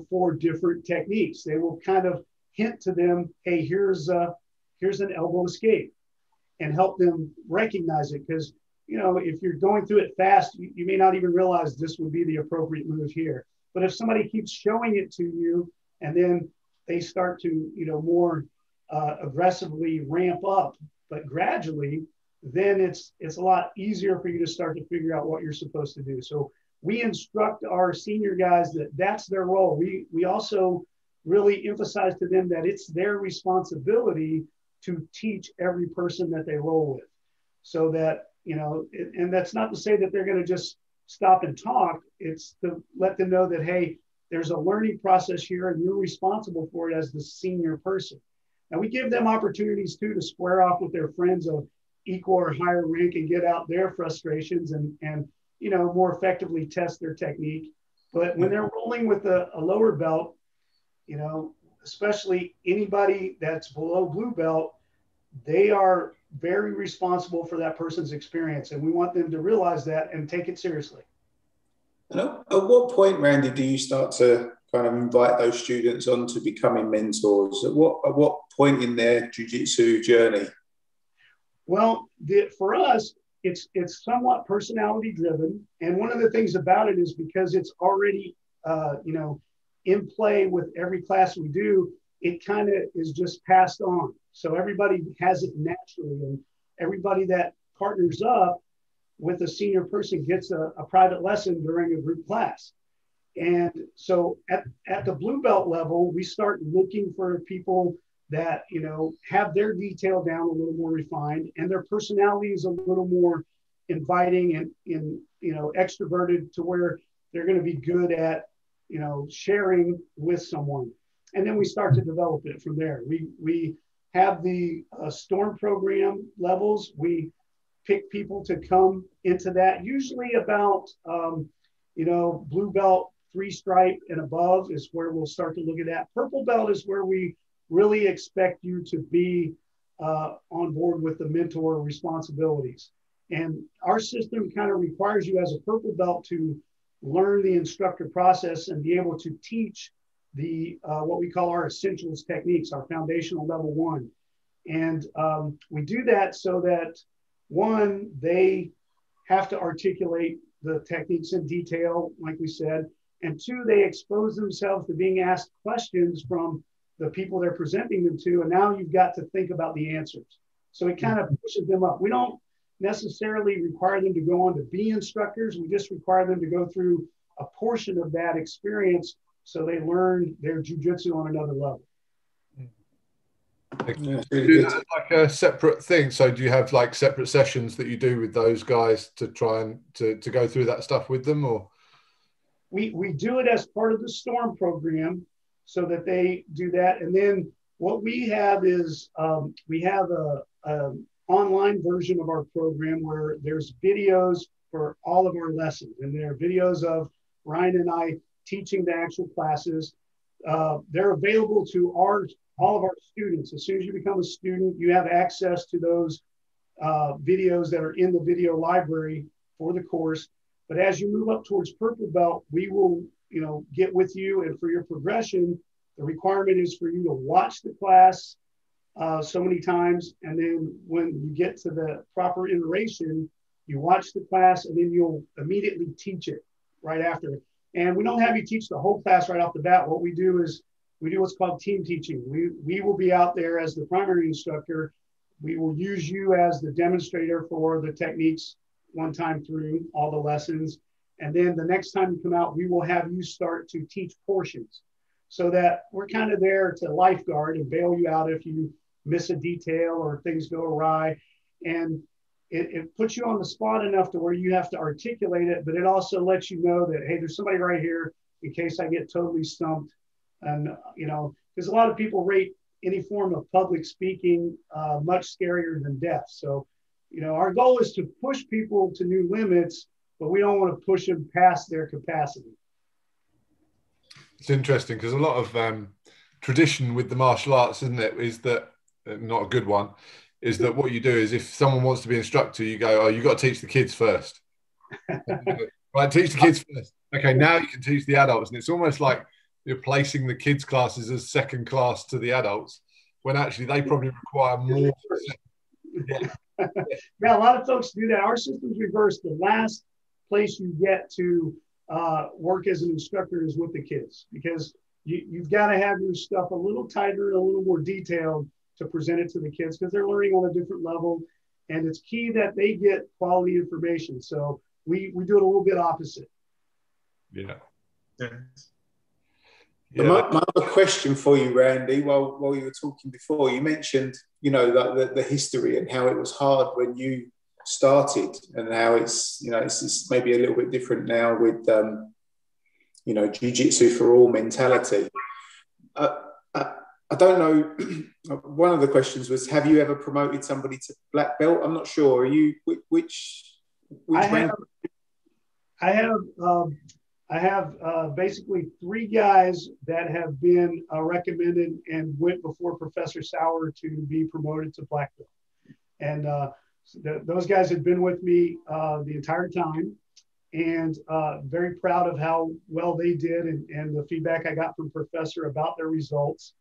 for different techniques. They will kind of hint to them, hey, here's an elbow escape, and help them recognize it. Because, if you're going through it fast, you may not even realize this would be the appropriate move here. But if somebody keeps showing it to you, and then they start to, more aggressively ramp up, but gradually, then it's a lot easier for you to start to figure out what you're supposed to do. So we instruct our senior guys that that's their role. We also really emphasize to them that it's their responsibility to teach every person that they roll with. So that, and that's not to say that they're going to just stop and talk. It's to let them know that, hey, there's a learning process here and you're responsible for it as the senior person. And we give them opportunities too to square off with their friends of equal or higher rank and get out their frustrations and more effectively test their technique. But when they're rolling with a lower belt, especially anybody that's below blue belt, they are very responsible for that person's experience. And we want them to realize that and take it seriously. And at what point, Randy, do you start to kind of invite those students on to becoming mentors? At what point in their jiu-jitsu journey? Well, for us, it's somewhat personality driven. And one of the things about it is because it's already, in play with every class we do, it kind of is just passed on. So everybody has it naturally, and everybody that partners up with a senior person gets a private lesson during a group class. And so at the blue belt level, we start looking for people that, have their detail down a little more refined and their personality is a little more inviting and extroverted to where they're going to be good at, sharing with someone. And then we start to develop it from there. We have the Storm program levels. We pick people to come into that, usually about, blue belt, 3-stripe and above is where we'll start to look at that. Purple belt is where we really expect you to be on board with the mentor responsibilities. And our system kind of requires you as a purple belt to learn the instructor process and be able to teach the what we call our essentials techniques, our foundational level 1. And we do that so that, one, they have to articulate the techniques in detail, like we said, and two, they expose themselves to being asked questions from the people they're presenting them to, and now you've got to think about the answers. So it kind of pushes them up. We don't necessarily require them to go on to be instructors. We just require them to go through a portion of that experience so they learn their jiu-jitsu on another level. Yeah, really do that like a separate thing? So do you have like separate sessions that you do with those guys to try and to go through that stuff with them, or? We do it as part of the Storm program so that they do that. And then what we have is we have a online version of our program where there's videos for all of our lessons. And there are videos of Ryan and I teaching the actual classes. They're available to all of our students. As soon as you become a student, you have access to those videos that are in the video library for the course. But as you move up towards purple belt, we will, get with you. And for your progression, the requirement is for you to watch the class so many times. And then when you get to the proper iteration, you watch the class and then you'll immediately teach it right after. And we don't have you teach the whole class right off the bat. What we do is we do what's called team teaching. We will be out there as the primary instructor we will use you as the demonstrator for the techniques one time through all the lessons. And then the next time you come out, we will have you start to teach portions so that we're kind of there to lifeguard and bail you out if you miss a detail or things go awry. And it puts you on the spot enough to where you have to articulate it, but it also lets you know that, hey, there's somebody right here in case I get totally stumped. And, you know, because a lot of people rate any form of public speaking much scarier than death. So, you know, our goal is to push people to new limits, but we don't want to push them past their capacity. It's interesting because a lot of tradition with the martial arts, isn't it, is that, not a good one, is that what you do is if someone wants to be instructor, you go, oh, you've got to teach the kids first. Right, teach the kids first. Okay, now you can teach the adults. And it's almost like you're placing the kids' classes as second class to the adults, when actually they probably require more. Yeah, a lot of folks do that. Our system's reversed. The last place you get to work as an instructor is with the kids, because you've got to have your stuff a little tighter, a little more detailed to present it to the kids, because they're learning on a different level. And it's key that they get quality information. So we do it a little bit opposite. Yeah. My other question for you, Randy, while you were talking before, you mentioned, you know, the history and how it was hard when you started, and how it's, you know, it's maybe a little bit different now with, you know, jiu-jitsu for all mentality. I don't know. One of the questions was, have you ever promoted somebody to black belt? I'm not sure. Are you which I have basically 3 guys that have been recommended and went before Professor Sauer to be promoted to black belt. And those guys have been with me the entire time, and very proud of how well they did and the feedback I got from Professor about their results.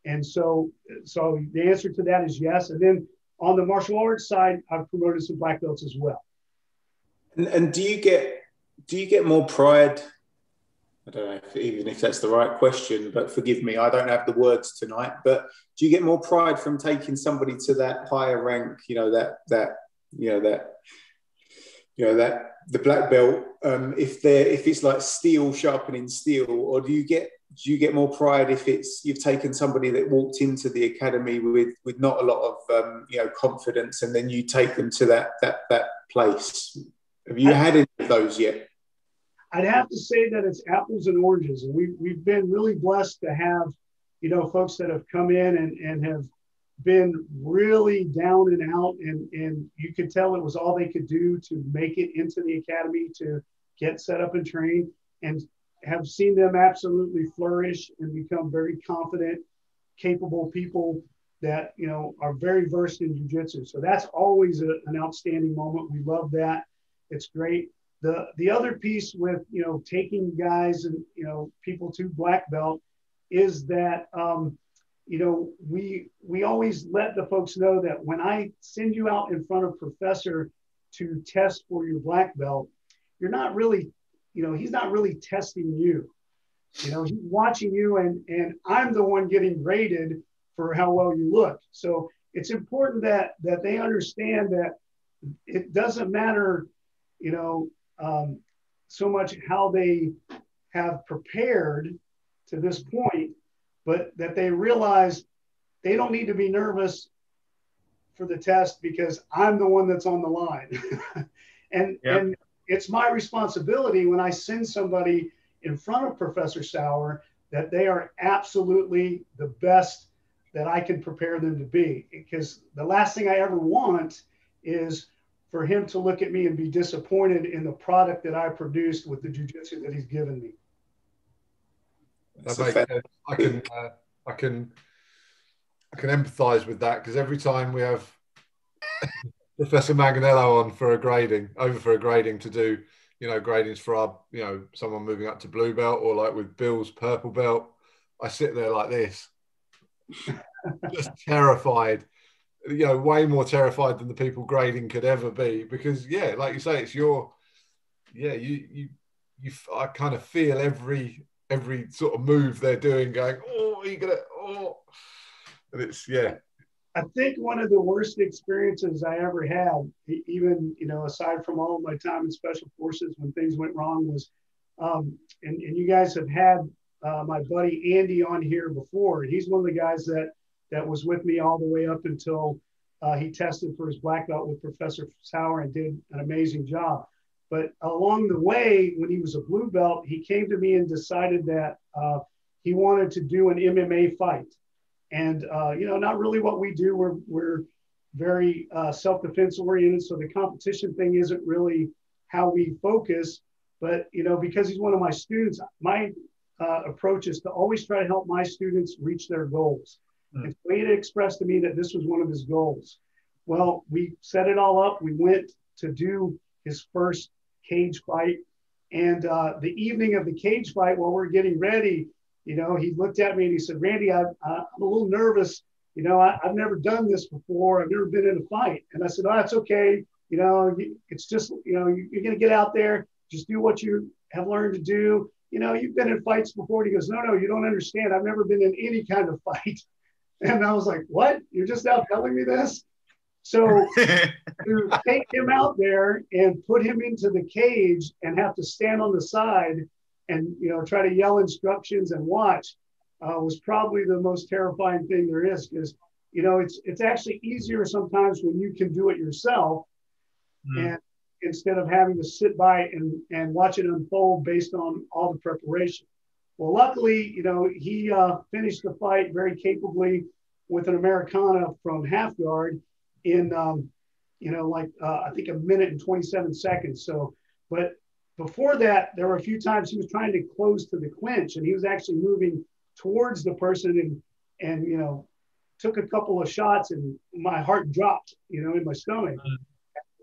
And so the answer to that is yes. And then on the martial arts side, I've promoted some black belts as well. And do you get more pride? I don't know even if that's the right question, but forgive me, I don't have the words tonight. But do you get more pride from taking somebody to that higher rank? You know, the black belt. If it's like steel sharpening steel, or do you get more pride if you've taken somebody that walked into the academy with not a lot of confidence, and then you take them to that place? Have you had any of those yet? I'd have to say that it's apples and oranges, and we've been really blessed to have, you know, folks that have come in and have been really down and out, and you could tell it was all they could do to make it into the academy to get set up and trained, and have seen them absolutely flourish and become very confident, capable people that, you know, are very versed in jiu-jitsu. So that's always an outstanding moment. We love that. It's great. The other piece with, you know, taking guys and, you know, people to black belt is that, you know, we always let the folks know that when I send you out in front of Professor to test for your black belt, you're not really, you know, he's not really testing you. You know, he's watching you, and I'm the one getting graded for how well you look. So it's important that they understand that it doesn't matter, you know, so much how they have prepared to this point, but that they realize they don't need to be nervous for the test because I'm the one that's on the line. And it's my responsibility when I send somebody in front of Professor Sauer that they are absolutely the best that I can prepare them to be. Because the last thing I ever want is for him to look at me and be disappointed in the product that I produced with the jiu-jitsu that he's given me. I can empathize with that, because every time we have Professor Manganello on for a grading to do, you know, gradings for our, you know, someone moving up to blue belt, or like with Bill's purple belt, I sit there like this, just terrified, you know, way more terrified than the people grading could ever be, because like you say, it's your, I kind of feel every sort of move they're doing, going, oh, are you gonna, oh, and it's I think one of the worst experiences I ever had, even, aside from all of my time in Special Forces when things went wrong, was, and you guys have had my buddy Andy on here before. He's one of the guys that was with me all the way up until he tested for his black belt with Professor Sauer and did an amazing job. But along the way, when he was a blue belt, he came to me and decided that he wanted to do an MMA fight. And, not really what we do. We're very self-defense oriented. So the competition thing isn't really how we focus. But, because he's one of my students, my approach is to always try to help my students reach their goals. And so he had expressed to me that this was one of his goals. Well, we set it all up. We went to do his first cage fight. And the evening of the cage fight, while we're getting ready, he looked at me and he said, Randy, I'm a little nervous. I've never done this before. I've never been in a fight. And I said, oh, that's okay. It's just, you're going to get out there, just do what you have learned to do. You've been in fights before. And he goes, no, you don't understand. I've never been in any kind of fight. And I was like, what? You're just now telling me this? So to take him out there and put him into the cage and have to stand on the side and, try to yell instructions and watch was probably the most terrifying thing there is. Because, it's actually easier sometimes when you can do it yourself and instead of having to sit by and watch it unfold based on all the preparation. Well, luckily, he finished the fight very capably with an Americana from half guard in, I think a minute and 27 seconds. So, but before that, there were a few times he was trying to close to the clinch and he was actually moving towards the person and took a couple of shots and my heart dropped, in my stomach.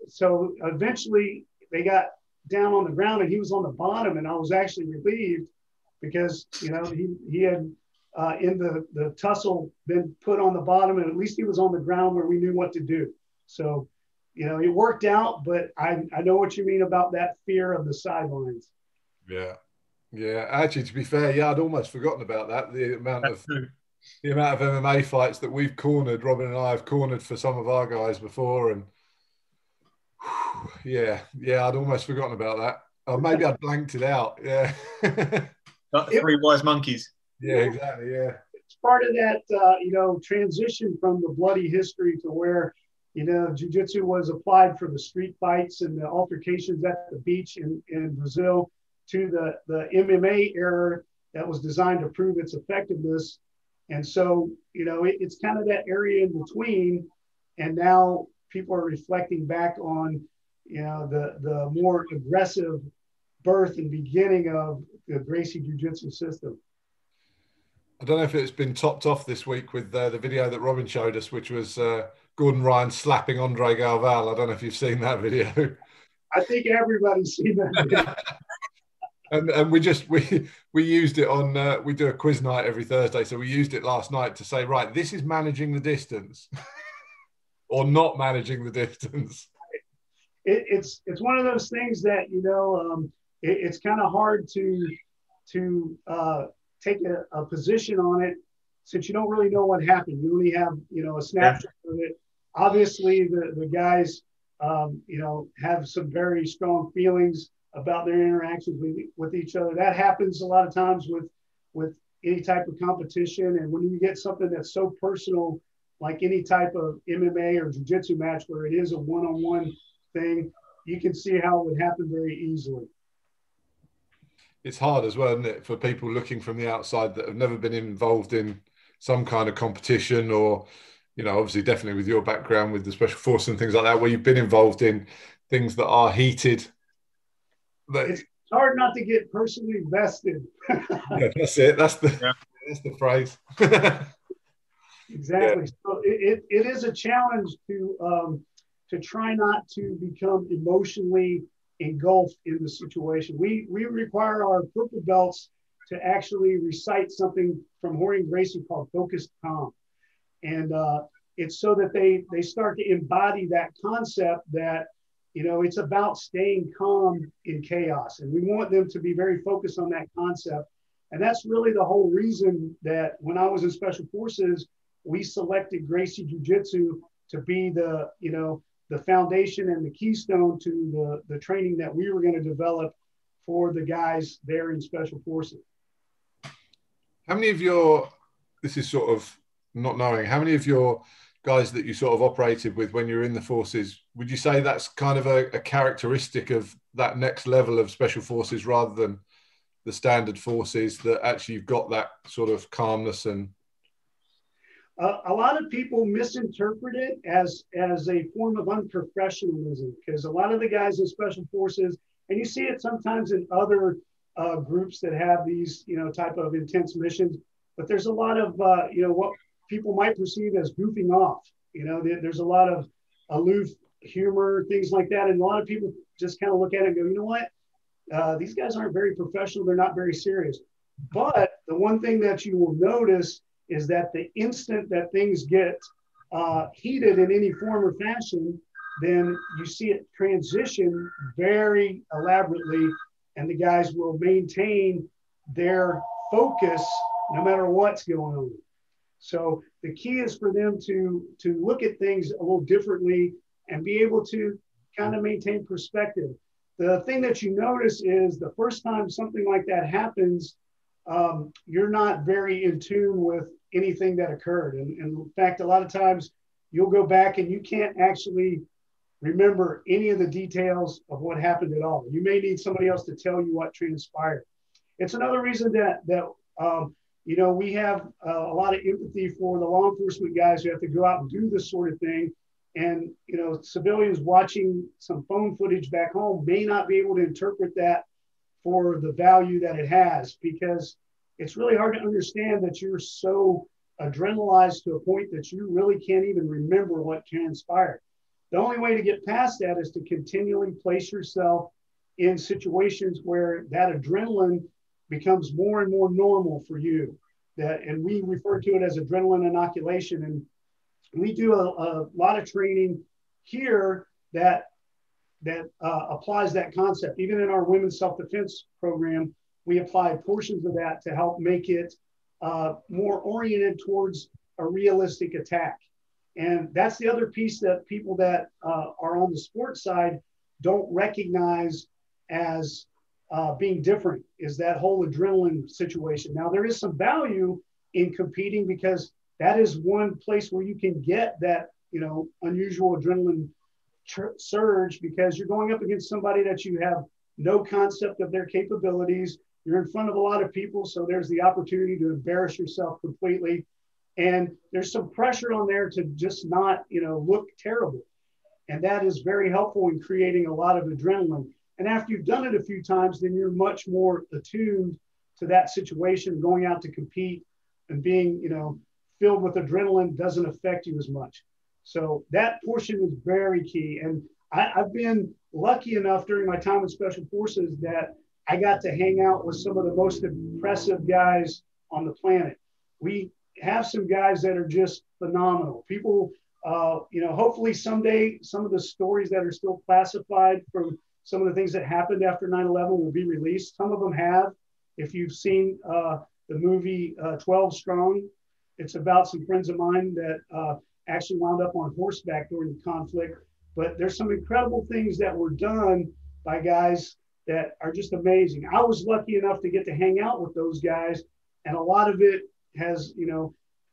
So eventually they got down on the ground and he was on the bottom and I was actually relieved because, he had in the tussle been put on the bottom and at least he was on the ground where we knew what to do. So, it worked out, but I know what you mean about that fear of the sidelines. Yeah. Yeah. Actually, to be fair, I'd almost forgotten about that. The amount of MMA fights that we've cornered, Robin and I have cornered for some of our guys before. And I'd almost forgotten about that. Maybe I'd blanked it out. Yeah. Like the three wise monkeys. Yeah, exactly. Yeah. It's part of that, transition from the bloody history to where, jiu-jitsu was applied for the street fights and the altercations at the beach in Brazil to the MMA era that was designed to prove its effectiveness. And so, it's kind of that area in between. And now people are reflecting back on, the more aggressive birth and beginning of the Gracie Jiu-Jitsu system. I don't know if it's been topped off this week with the video that Robin showed us, which was Gordon Ryan slapping Andre Galval. I don't know if you've seen that video. I think everybody's seen that video. And we used it on, we do a quiz night every Thursday. So we used it last night to say, right, this is managing the distance or not managing the distance. It's one of those things that, it's kind of hard to take a position on it since you don't really know what happened. You only have, a snapshot of it. Obviously, the guys, have some very strong feelings about their interactions with each other. That happens a lot of times with any type of competition. And when you get something that's so personal, like any type of MMA or jiu-jitsu match where it is a one-on-one thing, you can see how it would happen very easily. It's hard as well, isn't it, for people looking from the outside that have never been involved in some kind of competition or, obviously definitely with your background with the Special Forces and things like that, where you've been involved in things that are heated. It's hard not to get personally vested. Yeah, that's it. That's the phrase. Exactly. Yeah. So it is a challenge to try not to become emotionally engulfed in the situation. We require our purple belts to actually recite something from Rorion Gracie called Focused Calm. And it's so that they start to embody that concept that, it's about staying calm in chaos. And we want them to be very focused on that concept. And that's really the whole reason that when I was in Special Forces, we selected Gracie Jiu-Jitsu to be the, the foundation and the keystone to the training that we were going to develop for the guys there in Special Forces. How many of your, this is sort of not knowing, how many of your guys that you sort of operated with when you were in the forces, would you say that's kind of a characteristic of that next level of Special Forces rather than the standard forces, that actually you've got that sort of calmness? And a lot of people misinterpret it as a form of unprofessionalism, because a lot of the guys in Special Forces, and you see it sometimes in other groups that have these, type of intense missions, but there's a lot of, what people might perceive as goofing off. There's a lot of aloof humor, things like that. And a lot of people just kind of look at it and go, you know what? These guys aren't very professional. They're not very serious. But the one thing that you will notice is that the instant that things get heated in any form or fashion, then you see it transition very elaborately, and the guys will maintain their focus no matter what's going on. So the key is for them to look at things a little differently and be able to kind of maintain perspective. The thing that you notice is the first time something like that happens, you're not very in tune with anything that occurred. And in fact, a lot of times you'll go back and you can't actually remember any of the details of what happened at all. You may need somebody else to tell you what transpired. It's another reason that we have a lot of empathy for the law enforcement guys who have to go out and do this sort of thing. And, civilians watching some phone footage back home may not be able to interpret that for the value that it has, because it's really hard to understand that you're so adrenalized to a point that you really can't even remember what transpired. The only way to get past that is to continually place yourself in situations where that adrenaline becomes more and more normal for you. And we refer to it as adrenaline inoculation. And we do a lot of training here that applies that concept. Even in our women's self-defense program, we apply portions of that to help make it more oriented towards a realistic attack. And that's the other piece that people that are on the sports side don't recognize as being different, is that whole adrenaline situation. Now, there is some value in competing, because that is one place where you can get that, unusual adrenaline surge, because you're going up against somebody that you have no concept of their capabilities. You're in front of a lot of people, so there's the opportunity to embarrass yourself completely. And there's some pressure on there to just not, look terrible. And that is very helpful in creating a lot of adrenaline. And after you've done it a few times, then you're much more attuned to that situation. Going out to compete and being, filled with adrenaline doesn't affect you as much. So that portion is very key. And I've been lucky enough during my time in Special Forces that I got to hang out with some of the most impressive guys on the planet. We have some guys that are just phenomenal. People, hopefully someday some of the stories that are still classified from some of the things that happened after 9/11 will be released. Some of them have. If you've seen the movie 12 Strong, it's about some friends of mine that actually wound up on horseback during the conflict. But there's some incredible things that were done by guys that are just amazing. I was lucky enough to get to hang out with those guys, and a lot of it has,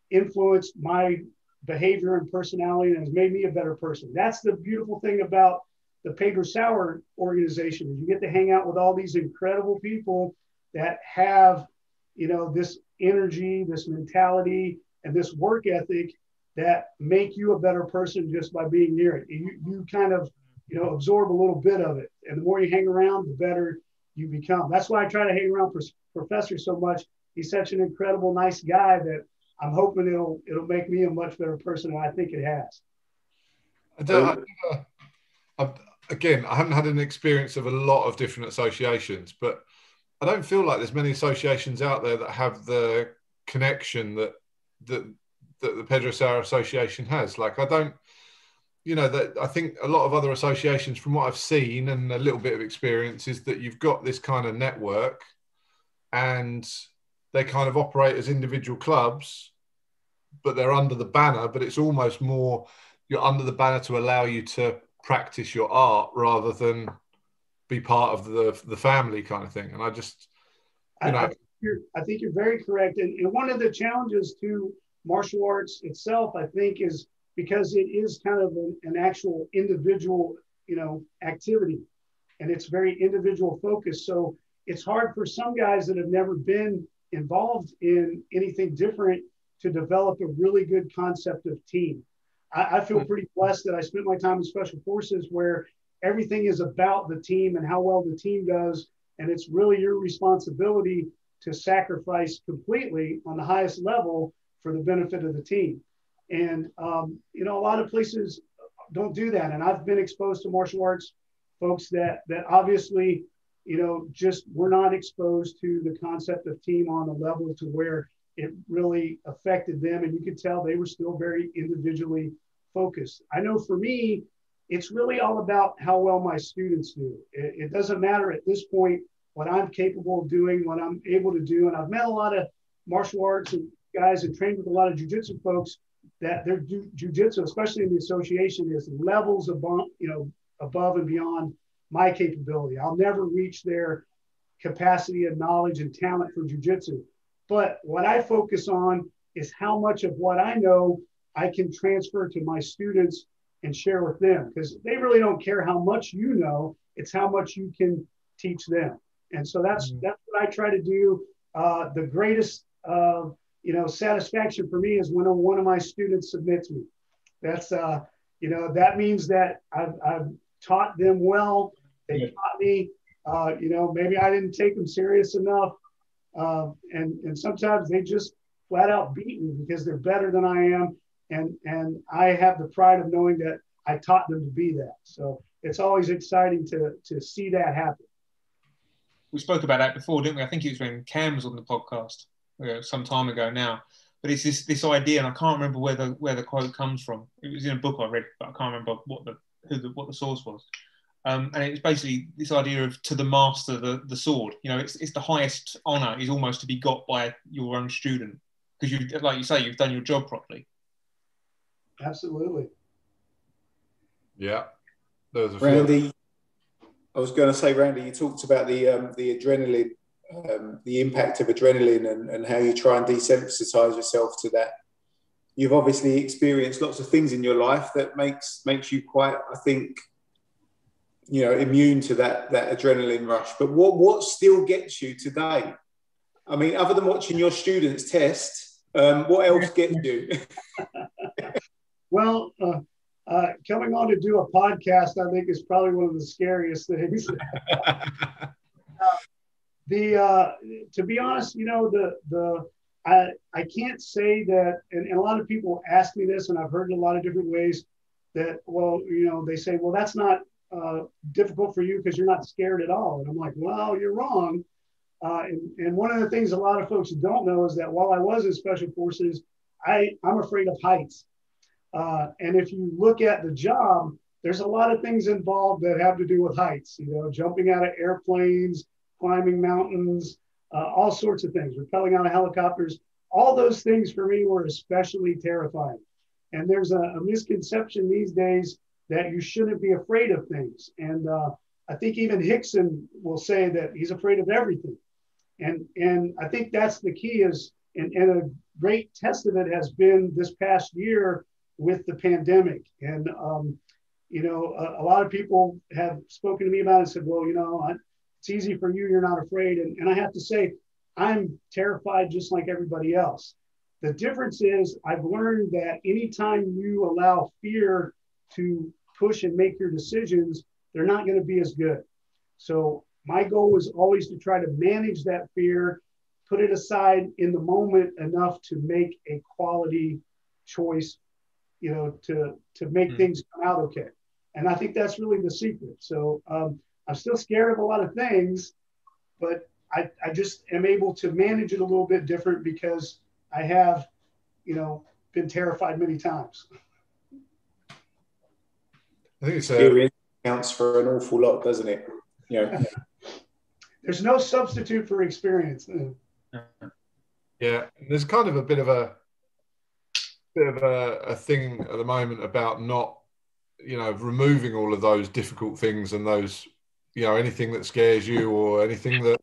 influenced my behavior and personality and has made me a better person. That's the beautiful thing about the Pedro Sauer organization, is you get to hang out with all these incredible people that have, this energy, this mentality, and this work ethic that make you a better person just by being near it. You kind of, absorb a little bit of it. And the more you hang around, the better you become. That's why I try to hang around Professor so much. He's such an incredible, nice guy that I'm hoping it'll make me a much better person, and I think it has. Again, I haven't had an experience of a lot of different associations, but I don't feel like there's many associations out there that have the connection that the Pedro Sauer Association has. Like, I don't, that I think a lot of other associations, from what I've seen and a little bit of experience, is that you've got this kind of network and they kind of operate as individual clubs, but they're under the banner, but it's almost more you're under the banner to allow you to practice your art rather than be part of the family kind of thing. And I just, you know. I think you're very correct. And one of the challenges to martial arts itself, I think, is because it is kind of an actual individual, activity, and it's very individual focused. So it's hard for some guys that have never been involved in anything different to develop a really good concept of team. I feel pretty blessed that I spent my time in Special Forces where everything is about the team and how well the team does. And it's really your responsibility to sacrifice completely on the highest level for the benefit of the team. And, a lot of places don't do that. And I've been exposed to martial arts folks that obviously, just were not exposed to the concept of team on a level to where it really affected them. And you could tell they were still very individually focused. I know for me, it's really all about how well my students do. It doesn't matter at this point what I'm capable of doing, what I'm able to do. And I've met a lot of martial arts and guys and trained with a lot of jiu-jitsu folks that their jiu-jitsu, especially in the association, is levels above and beyond my capability. I'll never reach their capacity of knowledge and talent for jiu-jitsu. But what I focus on is how much of what I know I can transfer to my students and share with them, because they really don't care how much you know, it's how much you can teach them. And so that's what I try to do. The greatest satisfaction for me is when one of my students submits me. That's that means that I've taught them well. They taught me. Maybe I didn't take them serious enough, and sometimes they just flat out beat me because they're better than I am, and I have the pride of knowing that I taught them to be that. So it's always exciting to see that happen. We spoke about that before, didn't we? I think it was when Cam was on the podcast some time ago now. But it's this idea, and I can't remember where the quote comes from. It was in a book I read, but I can't remember what the source was. And it's basically this idea of to the master the sword. It's the highest honor is almost to be got by your own student, because you, like you say, you've done your job properly. Absolutely. Yeah. Randy, I was going to say, Randy, you talked about the adrenaline, the impact of adrenaline, and how you try and desensitize yourself to that. You've obviously experienced lots of things in your life that makes you quite, I think, immune to that adrenaline rush. But what still gets you today? I mean, other than watching your students test, what else gets you? Well, coming on to do a podcast, I think, is probably one of the scariest things. To be honest, I can't say that, and a lot of people ask me this, and I've heard it a lot of different ways, that, well, they say, well, that's not difficult for you because you're not scared at all. And I'm like, well, you're wrong. And one of the things a lot of folks don't know is that while I was in Special Forces, I'm afraid of heights. And if you look at the job, there's a lot of things involved that have to do with heights, jumping out of airplanes, climbing mountains, all sorts of things, rappelling out of helicopters. All those things for me were especially terrifying. And there's a misconception these days that you shouldn't be afraid of things. And I think even Hickson will say that he's afraid of everything. And I think that's the key is, and a great test of it has been this past year with the pandemic. And, a lot of people have spoken to me about it and said, well, it's easy for you, you're not afraid. And I have to say, I'm terrified just like everybody else. The difference is I've learned that anytime you allow fear to push and make your decisions, they're not going to be as good. So my goal was always to try to manage that fear, put it aside in the moment enough to make a quality choice, to make things come out okay. And I think that's really the secret. So I'm still scared of a lot of things, but I just am able to manage it a little bit different because I have, been terrified many times. I think it's experience counts for an awful lot, doesn't it? There's no substitute for experience. Yeah, there's kind of a bit of a bit of a thing at the moment about not, removing all of those difficult things and those, anything that scares you or anything that,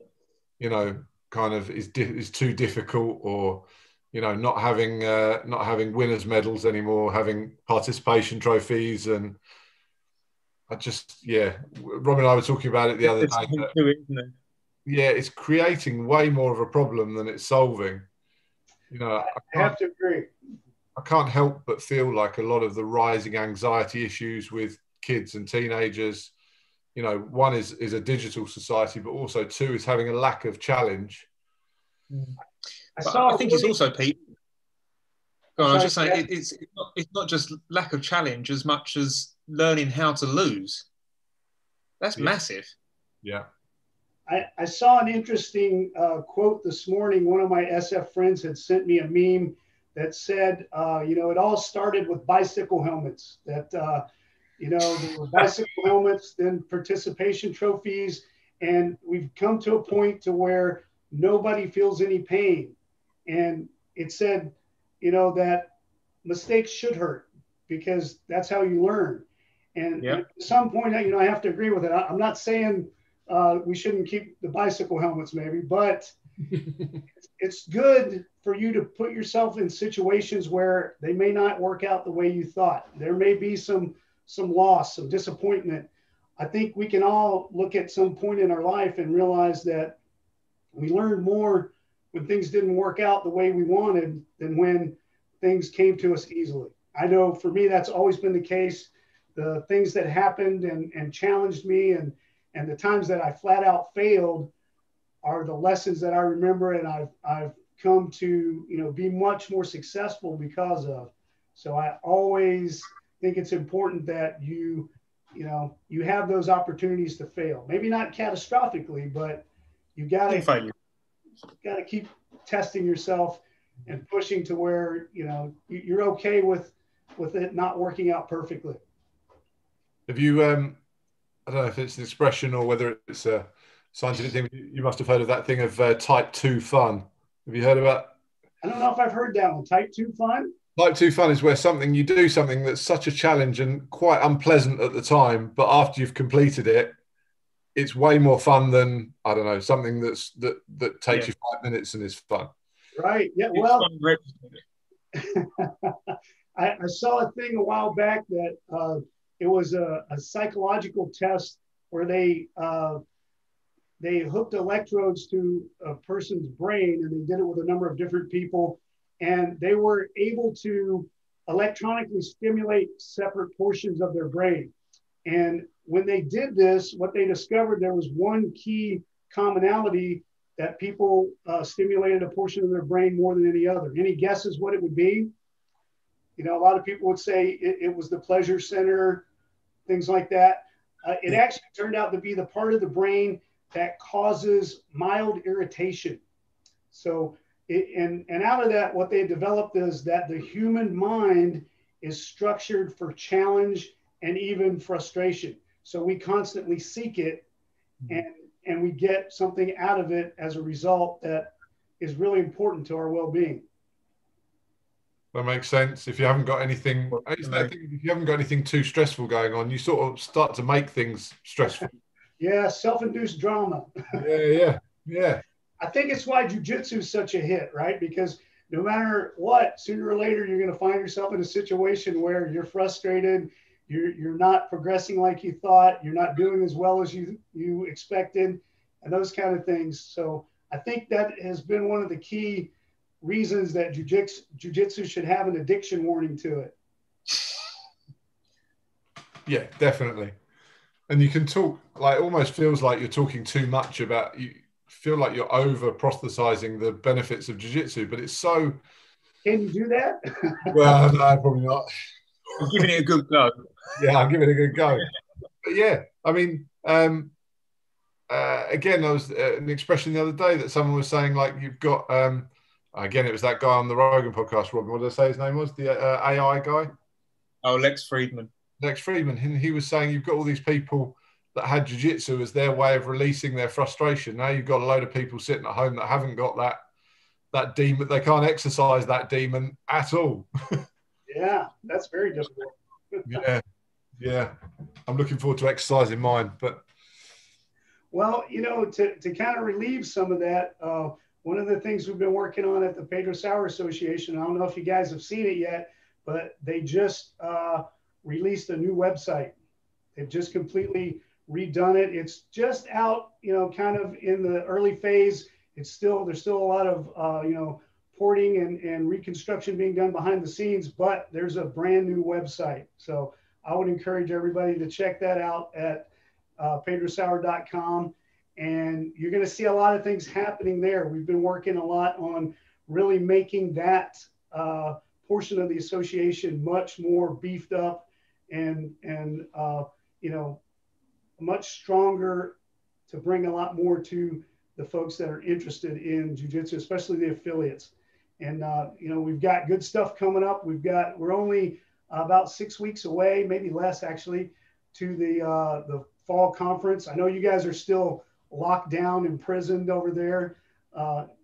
kind of is too difficult, or, not having winners medals anymore, having participation trophies. And Rob and I were talking about it the other day. Yeah, it's creating way more of a problem than it's solving. I have to agree. I can't help but feel like a lot of the rising anxiety issues with kids and teenagers, one is a digital society, but also two is having a lack of challenge. I think it's also, Pete. I was just saying, it's not just lack of challenge as much as learning how to lose. That's massive. Yeah. I saw an interesting quote this morning. One of my SF friends had sent me a meme that said, it all started with bicycle helmets. That, there were bicycle helmets, then participation trophies, and we've come to a point to where nobody feels any pain. And it said, that mistakes should hurt because that's how you learn. And at some point, I have to agree with it. I'm not saying we shouldn't keep the bicycle helmets, maybe, but it's good for you to put yourself in situations where they may not work out the way you thought. There may be some loss, some disappointment. I think we can all look at some point in our life and realize that we learned more when things didn't work out the way we wanted than when things came to us easily. I know for me, that's always been the case. The things that happened and challenged me and the times that I flat out failed are the lessons that I remember, and I've come to, be much more successful because of. So I always think it's important that you have those opportunities to fail. Maybe not catastrophically, but you got to keep testing yourself and pushing to where, you're okay with it not working out perfectly. Have you, I don't know if it's an expression or whether it's a scientific thing, you must have heard of that thing of type 2 fun. Have you heard about? I don't know if I've heard that one. Type 2 fun? Type 2 fun is where you do something that's such a challenge and quite unpleasant at the time, but after you've completed it, it's way more fun than, I don't know, something that takes you 5 minutes and is fun. Right. Yeah. Well, I saw a thing a while back that it was a psychological test where they hooked electrodes to a person's brain, and they did it with a number of different people, and they were able to electronically stimulate separate portions of their brain. And when they did this, what they discovered, there was one key commonality, that people stimulated a portion of their brain more than any other. Any guesses what it would be? A lot of people would say it was the pleasure center, things like that. It actually turned out to be the part of the brain that causes mild irritation. So, and out of that, what they developed is that the human mind is structured for challenge and even frustration. So we constantly seek it, and we get something out of it as a result that is really important to our well-being. That makes sense. If you haven't got anything, if you haven't got anything too stressful going on, you sort of start to make things stressful. Yeah, self-induced drama. Yeah. I think it's why jiu-jitsu is such a hit, right? Because no matter what, sooner or later, you're going to find yourself in a situation where you're frustrated, you're not progressing like you thought, you're not doing as well as you expected, and those kind of things. So I think that has been one of the key reasons that jiu-jitsu should have an addiction warning to it. Yeah, definitely. And you can talk, almost feels like you're talking too much about, you feel like you're over proselytizing the benefits of jiu-jitsu, but it's so. Can you do that? Well, no, probably not. I'm giving it a good go. Yeah, I'll give it a good go. But yeah, I mean, again, there was an expression the other day that someone was saying, you've got, again, it was that guy on the Rogan podcast, Robin, what did I say his name was? The AI guy? Oh, Lex Friedman. Lex Friedman. He was saying you've got all these people that had jiu-jitsu as their way of releasing their frustration. Now you've got a load of people sitting at home that haven't got that demon. They can't exercise that demon at all. Yeah, that's very difficult. Yeah. I'm looking forward to exercising mine, but Well, to kind of relieve some of that, one of the things we've been working on at the Pedro Sauer Association, I don't know if you guys have seen it yet, but they just released a new website. They've just completely redone it. It's just out, kind of in the early phase. There's still a lot of, porting and reconstruction being done behind the scenes, but there's a brand new website. So I would encourage everybody to check that out at pedrosauer.com. And you're going to see a lot of things happening there. We've been working a lot on really making that portion of the association much more beefed up and much stronger to bring a lot more to the folks that are interested in jiu-jitsu, especially the affiliates. And, we've got good stuff coming up. We're only about 6 weeks away, maybe less actually, to the fall conference. I know you guys are still locked down, imprisoned over there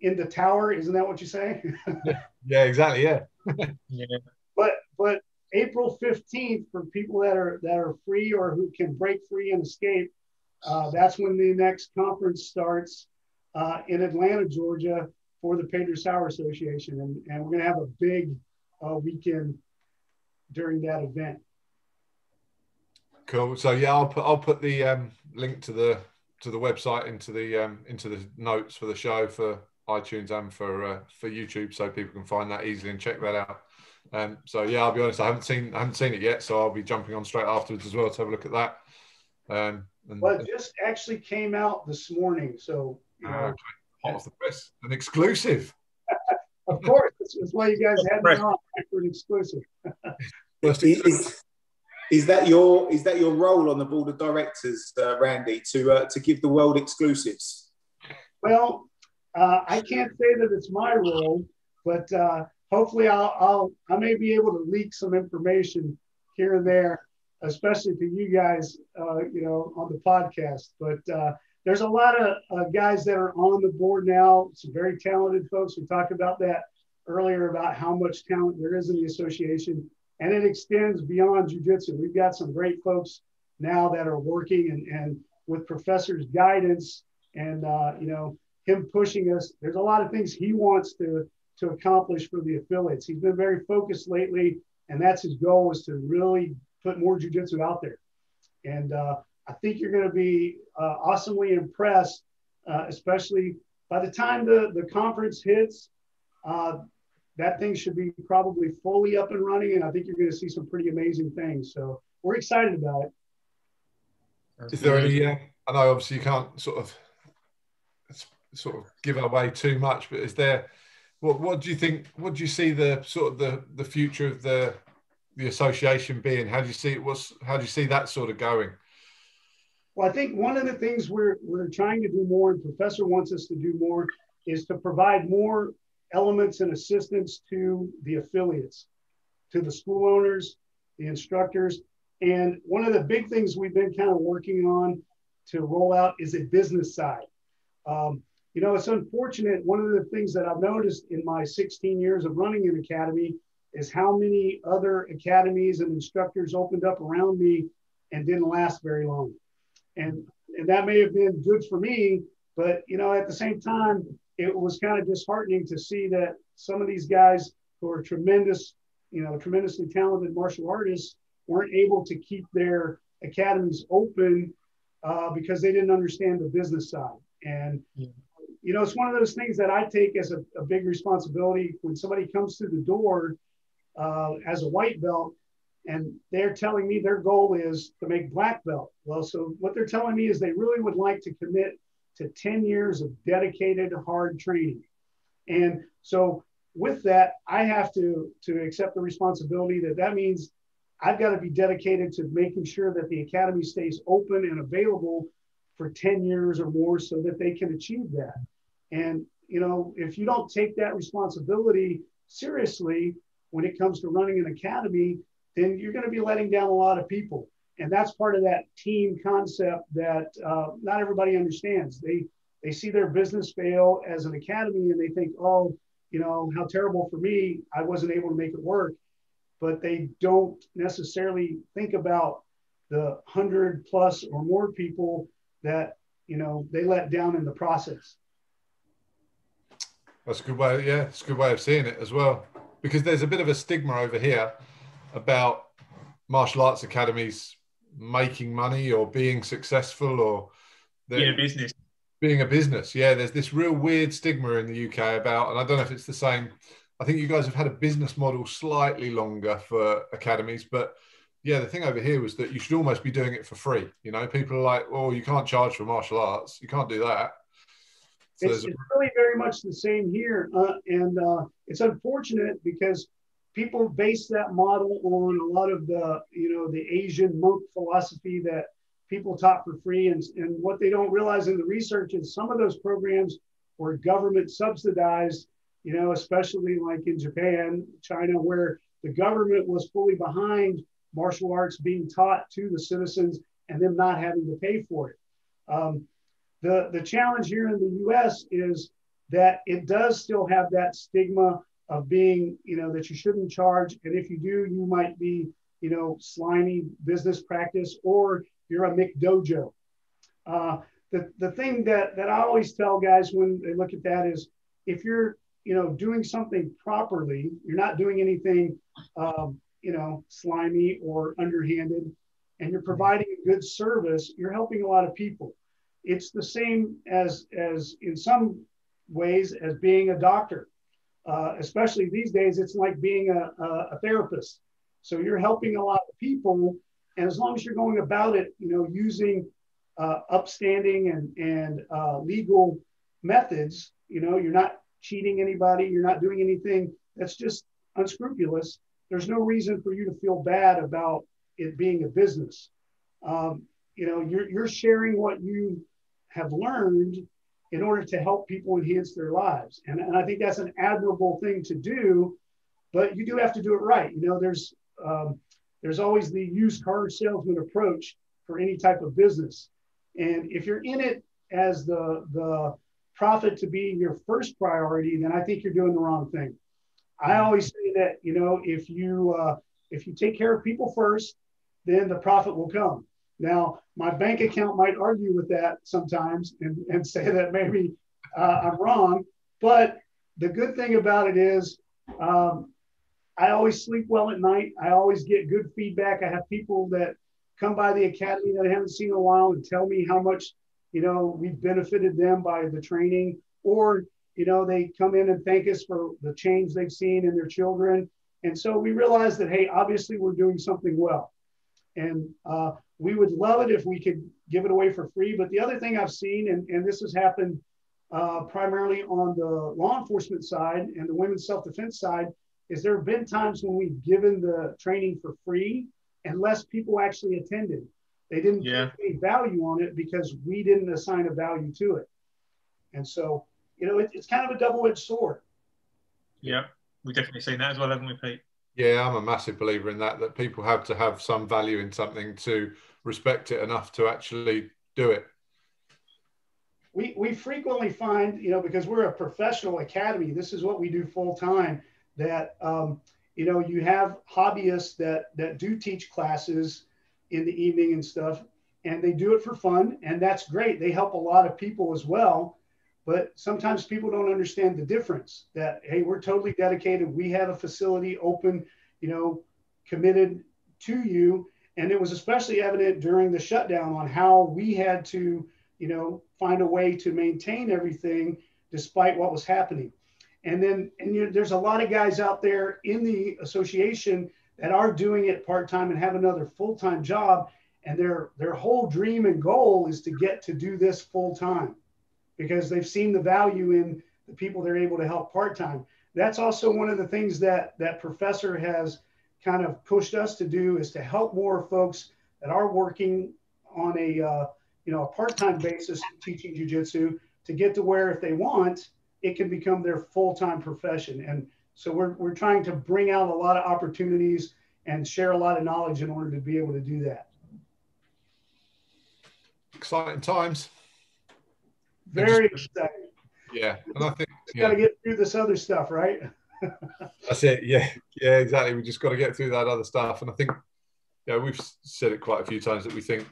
in the tower. Isn't that what you say? Yeah, exactly. Yeah. Yeah. But April 15th, for people that are free or who can break free and escape, that's when the next conference starts in Atlanta, Georgia, for the Pedro Sauer Association, and we're going to have a big weekend during that event. Cool. So yeah, I'll put the link to the website into the notes for the show for iTunes and for YouTube, so people can find that easily and check that out. So yeah, I'll be honest, I haven't seen it yet, so I'll be jumping on straight afterwards as well to have a look at that. Well, it just actually came out this morning, so okay. Hot off the press, an exclusive. Of course, that's why you guys had me on for an exclusive. Is that your role on the board of directors, Randy, to give the world exclusives? Well, I can't say that it's my role, but hopefully I may be able to leak some information here and there, especially to you guys, on the podcast. But there's a lot of guys that are on the board now, some very talented folks. We talked about that earlier about how much talent there is in the association, and it extends beyond jiu-jitsu. We've got some great folks now that are working and with Professor's guidance and, him pushing us. There's a lot of things he wants to accomplish for the affiliates. He's been very focused lately, and that's his goal, is to really put more jiu-jitsu out there. And I think you're going to be awesomely impressed, especially by the time the conference hits. That thing should be probably fully up and running, and I think you're going to see some pretty amazing things. So we're excited about it. Is there any? I know obviously you can't sort of give away too much, but is there? What do you think? What do you see the sort of the future of the association being? How do you see it? How do you see that sort of going? Well, I think one of the things we're trying to do more, and Professor wants us to do more, is to provide more elements and assistance to the affiliates, to the school owners, the instructors. And one of the big things we've been kind of working on to roll out is a business side. It's unfortunate. One of the things that I've noticed in my 16 years of running an academy is how many other academies and instructors opened up around me and didn't last very long. And that may have been good for me, but, at the same time, it was kind of disheartening to see that some of these guys who are tremendously talented martial artists weren't able to keep their academies open because they didn't understand the business side. And, it's one of those things that I take as a big responsibility when somebody comes through the door as a white belt and they're telling me their goal is to make black belt. Well, so what they're telling me is they really would like to commit to 10 years of dedicated, hard training. And so with that, I have to accept the responsibility that means I've got to be dedicated to making sure that the academy stays open and available for 10 years or more so that they can achieve that. And, if you don't take that responsibility seriously when it comes to running an academy, then you're going to be letting down a lot of people. And that's part of that team concept that not everybody understands. They see their business fail as an academy and they think, oh, how terrible for me. I wasn't able to make it work. but they don't necessarily think about the 100+ or more people that, you know, they let down in the process. That's a good way. Yeah, it's a good way of seeing it as well, because there's a bit of a stigma over here about martial arts academies making money or being successful or being a business. Being a business, yeah. There's this real weird stigma in the UK about, and I don't know if it's the same. I think you guys have had a business model slightly longer for academies, but yeah, the thing over here was that you should almost be doing it for free. You know, people are like, "Oh, you can't charge for martial arts. You can't do that." So it's really very much the same here, and it's unfortunate because people base that model on a lot of the, you know, the Asian monk philosophy that people taught for free. And what they don't realize in the research is some of those programs were government subsidized, you know, especially like in Japan, China, where the government was fully behind martial arts being taught to the citizens and them not having to pay for it. The challenge here in the US is that it does still have that stigma of being, you know, that you shouldn't charge. And if you do, you might be, you know, slimy business practice, or you're a McDojo. The thing that I always tell guys when they look at that is, if you're, you know, doing something properly, you're not doing anything, you know, slimy or underhanded, and you're providing a good service, you're helping a lot of people. It's the same as in some ways as being a doctor. Especially these days, it's like being a therapist. So you're helping a lot of people, and as long as you're going about it, you know, using upstanding and legal methods, you know, you're not cheating anybody, you're not doing anything that's just unscrupulous. There's no reason for you to feel bad about it being a business. You know, you're sharing what you have learned in order to help people enhance their lives. And I think that's an admirable thing to do, but you do have to do it right. You know, there's always the used car salesman approach for any type of business. And if you're in it as the profit to be your first priority, then I think you're doing the wrong thing. I always say that, you know, if you take care of people first, then the profit will come. Now, my bank account might argue with that sometimes and say that maybe I'm wrong. But the good thing about it is I always sleep well at night. I always get good feedback. I have people that come by the academy that I haven't seen in a while and tell me how much, you know, we've benefited them by the training, or, you know, they come in and thank us for the change they've seen in their children. And so we realize that, hey, obviously we're doing something well. And we would love it if we could give it away for free. But the other thing I've seen, and this has happened primarily on the law enforcement side and the women's self-defense side, is there have been times when we've given the training for free and less people actually attended. They didn't put any value on it because we didn't assign a value to it. And so, you know, it's kind of a double-edged sword. Yeah, we've definitely seen that as well, haven't we, Pete? Yeah, I'm a massive believer in that people have to have some value in something to respect it enough to actually do it. We frequently find, you know, because we're a professional academy, this is what we do full time, that, you know, you have hobbyists that do teach classes in the evening and stuff, and they do it for fun, and that's great. They help a lot of people as well. But sometimes people don't understand the difference that, hey, we're totally dedicated. We have a facility open, you know, committed to you. And it was especially evident during the shutdown on how we had to, you know, find a way to maintain everything despite what was happening. And then, you know, there's a lot of guys out there in the association that are doing it part-time and have another full-time job. And their whole dream and goal is to get to do this full-time, because they've seen the value in the people they're able to help part-time. That's also one of the things that Professor has kind of pushed us to do, is to help more folks that are working on a, you know, a part-time basis teaching jiu-jitsu to get to where, if they want, it can become their full-time profession. And so we're trying to bring out a lot of opportunities and share a lot of knowledge in order to be able to do that. Exciting times. Very exciting. Yeah, and I think got to get through this other stuff, right? That's it. Yeah, yeah, exactly. We just got to get through that other stuff. And I think, we've said it quite a few times that we think,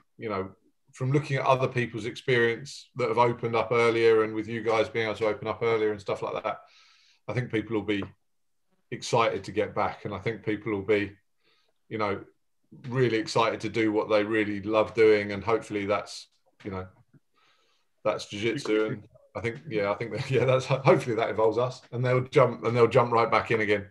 from looking at other people's experience that have opened up earlier, and with you guys being able to open up earlier and stuff like that, I think people will be excited to get back. And I think people will be, really excited to do what they really love doing. And hopefully that's jiu-jitsu. And I think that's hopefully that involves us, and they'll jump right back in again.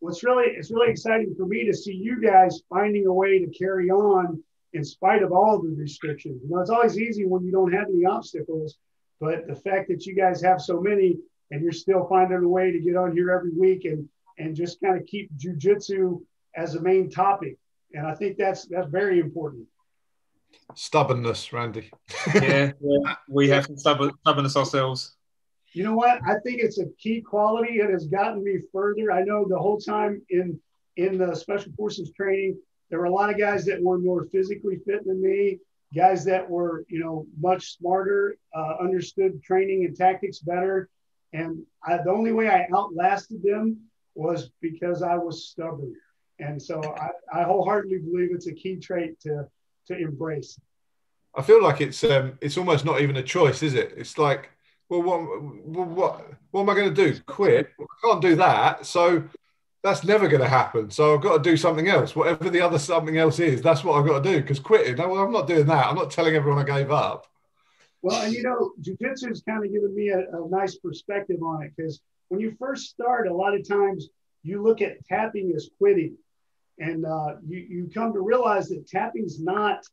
Well, it's really exciting for me to see you guys finding a way to carry on in spite of all the restrictions. It's always easy when you don't have any obstacles, but the fact that you guys have so many and you're still finding a way to get on here every week and just kind of keep jiu-jitsu as a main topic. And I think that's very important. Stubbornness, Randy. Yeah, we have some stubbornness ourselves. You know what? I think it's a key quality. It has gotten me further. I know the whole time in the Special Forces training, there were a lot of guys that were more physically fit than me, guys that were, much smarter, understood training and tactics better. And the only way I outlasted them was because I was stubborn. And so I wholeheartedly believe it's a key trait to embrace. I feel like it's almost not even a choice, is it? It's like, well, what am I going to do? Quit? Well, I can't do that. So that's never going to happen. So I've got to do something else. Whatever the other something else is, that's what I've got to do. Because quitting, no, I'm not doing that. I'm not telling everyone I gave up. Well, and jiu-jitsu has kind of given me a nice perspective on it, because when you first start, a lot of times you look at tapping as quitting. And you come to realize that tapping's not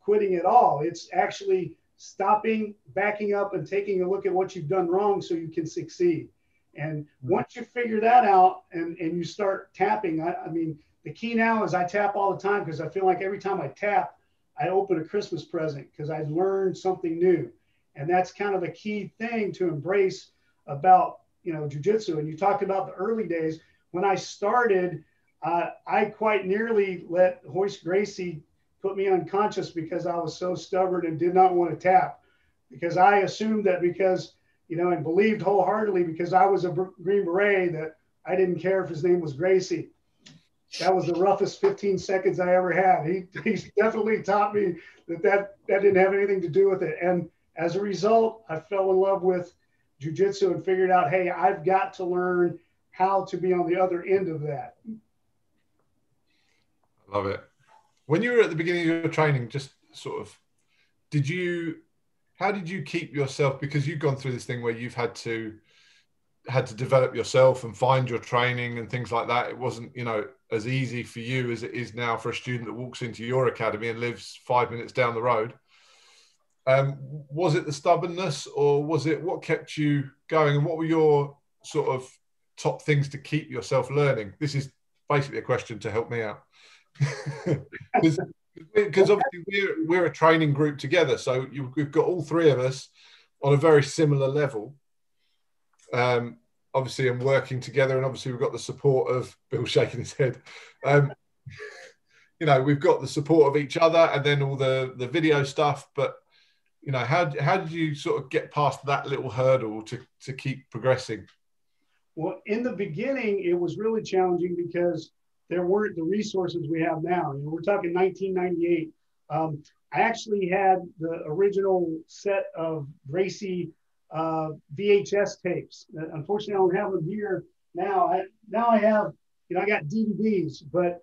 quitting at all. It's actually stopping, backing up, and taking a look at what you've done wrong so you can succeed. And once you figure that out and you start tapping, I mean, the key now is I tap all the time, because I feel like every time I tap, I open a Christmas present, because I learned something new. And that's kind of a key thing to embrace about, jiu-jitsu. And you talked about the early days. When I started, I quite nearly let Royce Gracie put me unconscious because I was so stubborn and did not want to tap, because I assumed that because, and believed wholeheartedly because I was a Green Beret that I didn't care if his name was Gracie. That was the roughest 15 seconds I ever had. He definitely taught me that didn't have anything to do with it. And as a result, I fell in love with jiu-jitsu and figured out, hey, I've got to learn how to be on the other end of that. Love it. When you were at the beginning of your training, just sort of, how did you keep yourself, because you've gone through this thing where you've had to develop yourself and find your training and things like that. It wasn't, as easy for you as it is now for a student that walks into your academy and lives 5 minutes down the road. Was it the stubbornness, or was it what kept you going, and what were your sort of top things to keep yourself learning? This is basically a question to help me out. Because obviously we're a training group together, so we've got all three of us on a very similar level, obviously, and working together, and obviously we've got the support of Bill shaking his head. We've got the support of each other, and then all the video stuff. But how did you sort of get past that little hurdle to keep progressing? Well, in the beginning, it was really challenging because there weren't the resources we have now. We're talking 1998. I actually had the original set of Gracie VHS tapes. Unfortunately, I don't have them here now. I have, I got DVDs, but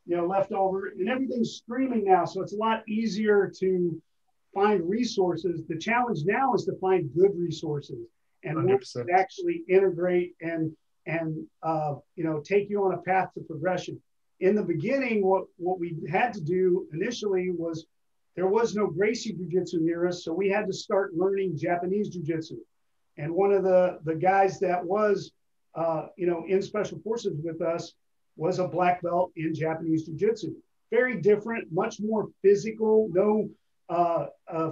left over, and everything's streaming now, so it's a lot easier to find resources. The challenge now is to find good resources and actually integrate and take you on a path to progression. In the beginning, what we had to do initially was, there was no Gracie Jiu-Jitsu near us, so we had to start learning Japanese Jiu-Jitsu. And one of the guys that was, in Special Forces with us was a black belt in Japanese Jiu-Jitsu. Very different, much more physical, no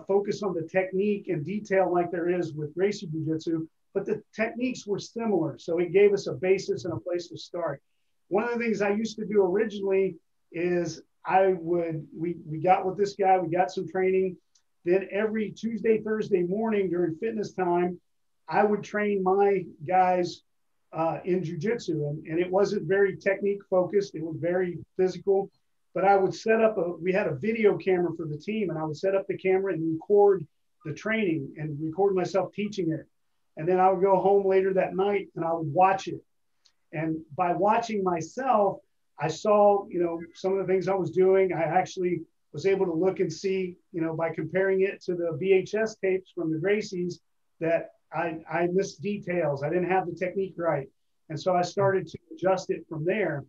focus on the technique and detail like there is with Gracie Jiu-Jitsu, but the techniques were similar. So it gave us a basis and a place to start. One of the things I used to do originally is we got with this guy, we got some training. Then every Tuesday, Thursday morning during fitness time, I would train my guys in jiu-jitsu, and it wasn't very technique focused. It was very physical, but I would set up we had a video camera for the team, and I would set up the camera and record the training and record myself teaching it. And then I would go home later that night and I would watch it. And by watching myself, I saw, some of the things I was doing. I actually was able to look and see, by comparing it to the VHS tapes from the Gracies, that I missed details. I didn't have the technique right. And so I started to adjust it from there.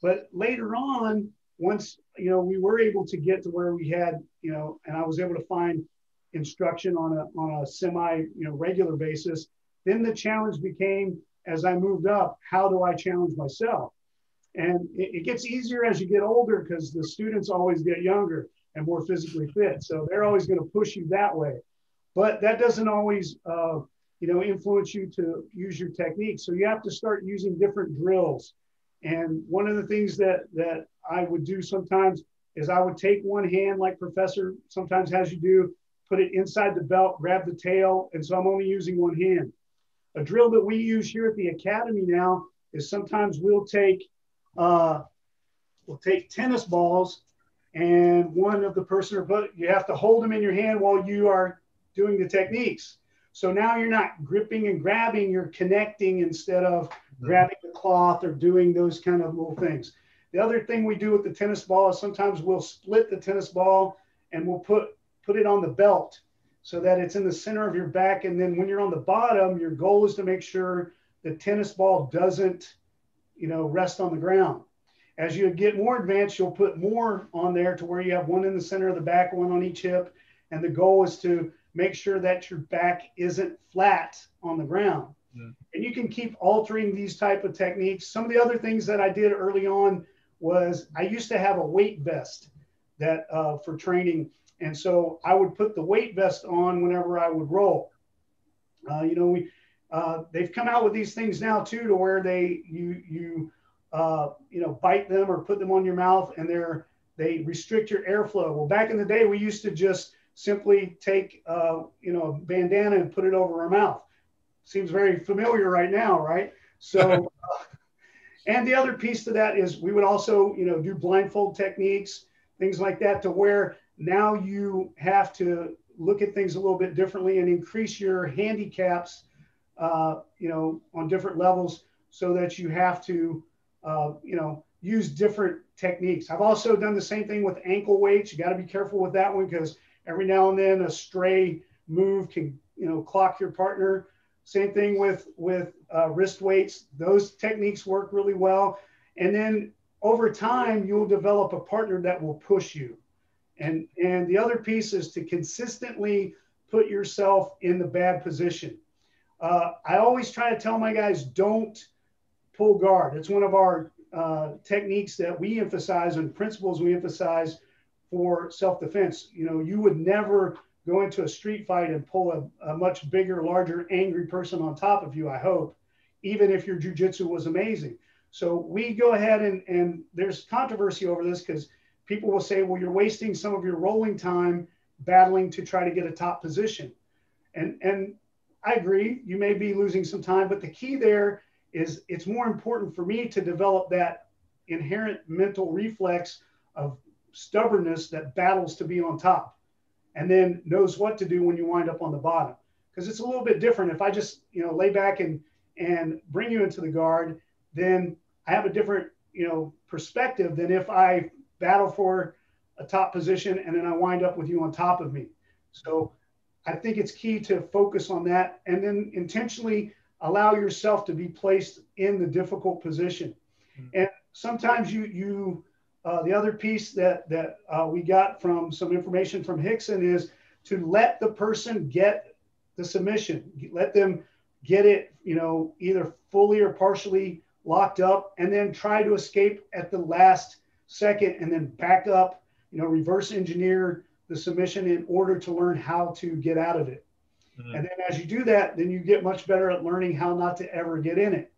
But later on, once, we were able to get to where we had, and I was able to find instruction on a semi, regular basis, then the challenge became, as I moved up, how do I challenge myself? And it gets easier as you get older because the students always get younger and more physically fit. So they're always going to push you that way. But that doesn't always, influence you to use your technique. So you have to start using different drills. And one of the things that I would do sometimes is I would take one hand, like Professor sometimes has you do, put it inside the belt, grab the tail. And so I'm only using one hand. A drill that we use here at the Academy now is sometimes we'll take tennis balls, and one of the person, but you have to hold them in your hand while you are doing the techniques. So now you're not gripping and grabbing, you're connecting instead of grabbing the cloth or doing those kind of little things. The other thing we do with the tennis ball is sometimes we'll split the tennis ball and we'll put it on the belt so that it's in the center of your back. And then when you're on the bottom, your goal is to make sure the tennis ball doesn't, rest on the ground. As you get more advanced, you'll put more on there to where you have one in the center of the back, one on each hip. And the goal is to make sure that your back isn't flat on the ground. And you can keep altering these type of techniques. Some of the other things that I did early on was I used to have a weight vest that for training. And so I would put the weight vest on whenever I would roll. They've come out with these things now too, to where you bite them or put them on your mouth, and they restrict your airflow. Well, back in the day, we used to just simply take a bandana and put it over our mouth. Seems very familiar right now, right? So, and the other piece to that is we would also, do blindfold techniques, things like that, to where now you have to look at things a little bit differently and increase your handicaps, on different levels, so that you have to, use different techniques. I've also done the same thing with ankle weights. You got to be careful with that one because every now and then a stray move can, clock your partner. Same thing with wrist weights. Those techniques work really well. And then over time, you'll develop a partner that will push you. And the other piece is to consistently put yourself in the bad position. I always try to tell my guys, don't pull guard. It's one of our techniques that we emphasize and principles we emphasize for self-defense. You would never go into a street fight and pull a much bigger, larger, angry person on top of you, I hope, even if your jiu-jitsu was amazing. So we go ahead and there's controversy over this because people will say, well, you're wasting some of your rolling time battling to try to get a top position. And I agree, you may be losing some time, but the key there is it's more important for me to develop that inherent mental reflex of stubbornness that battles to be on top and then knows what to do when you wind up on the bottom. Because it's a little bit different. If I just, lay back and bring you into the guard, then I have a different, perspective than if I battle for a top position and then I wind up with you on top of me. So I think it's key to focus on that and then intentionally allow yourself to be placed in the difficult position. And sometimes the other piece that we got from some information from Rickson is to let the person get the submission, let them get it, either fully or partially locked up, and then try to escape at the last second and then back up, reverse engineer the submission in order to learn how to get out of it. And then as you do that, then you get much better at learning how not to ever get in it.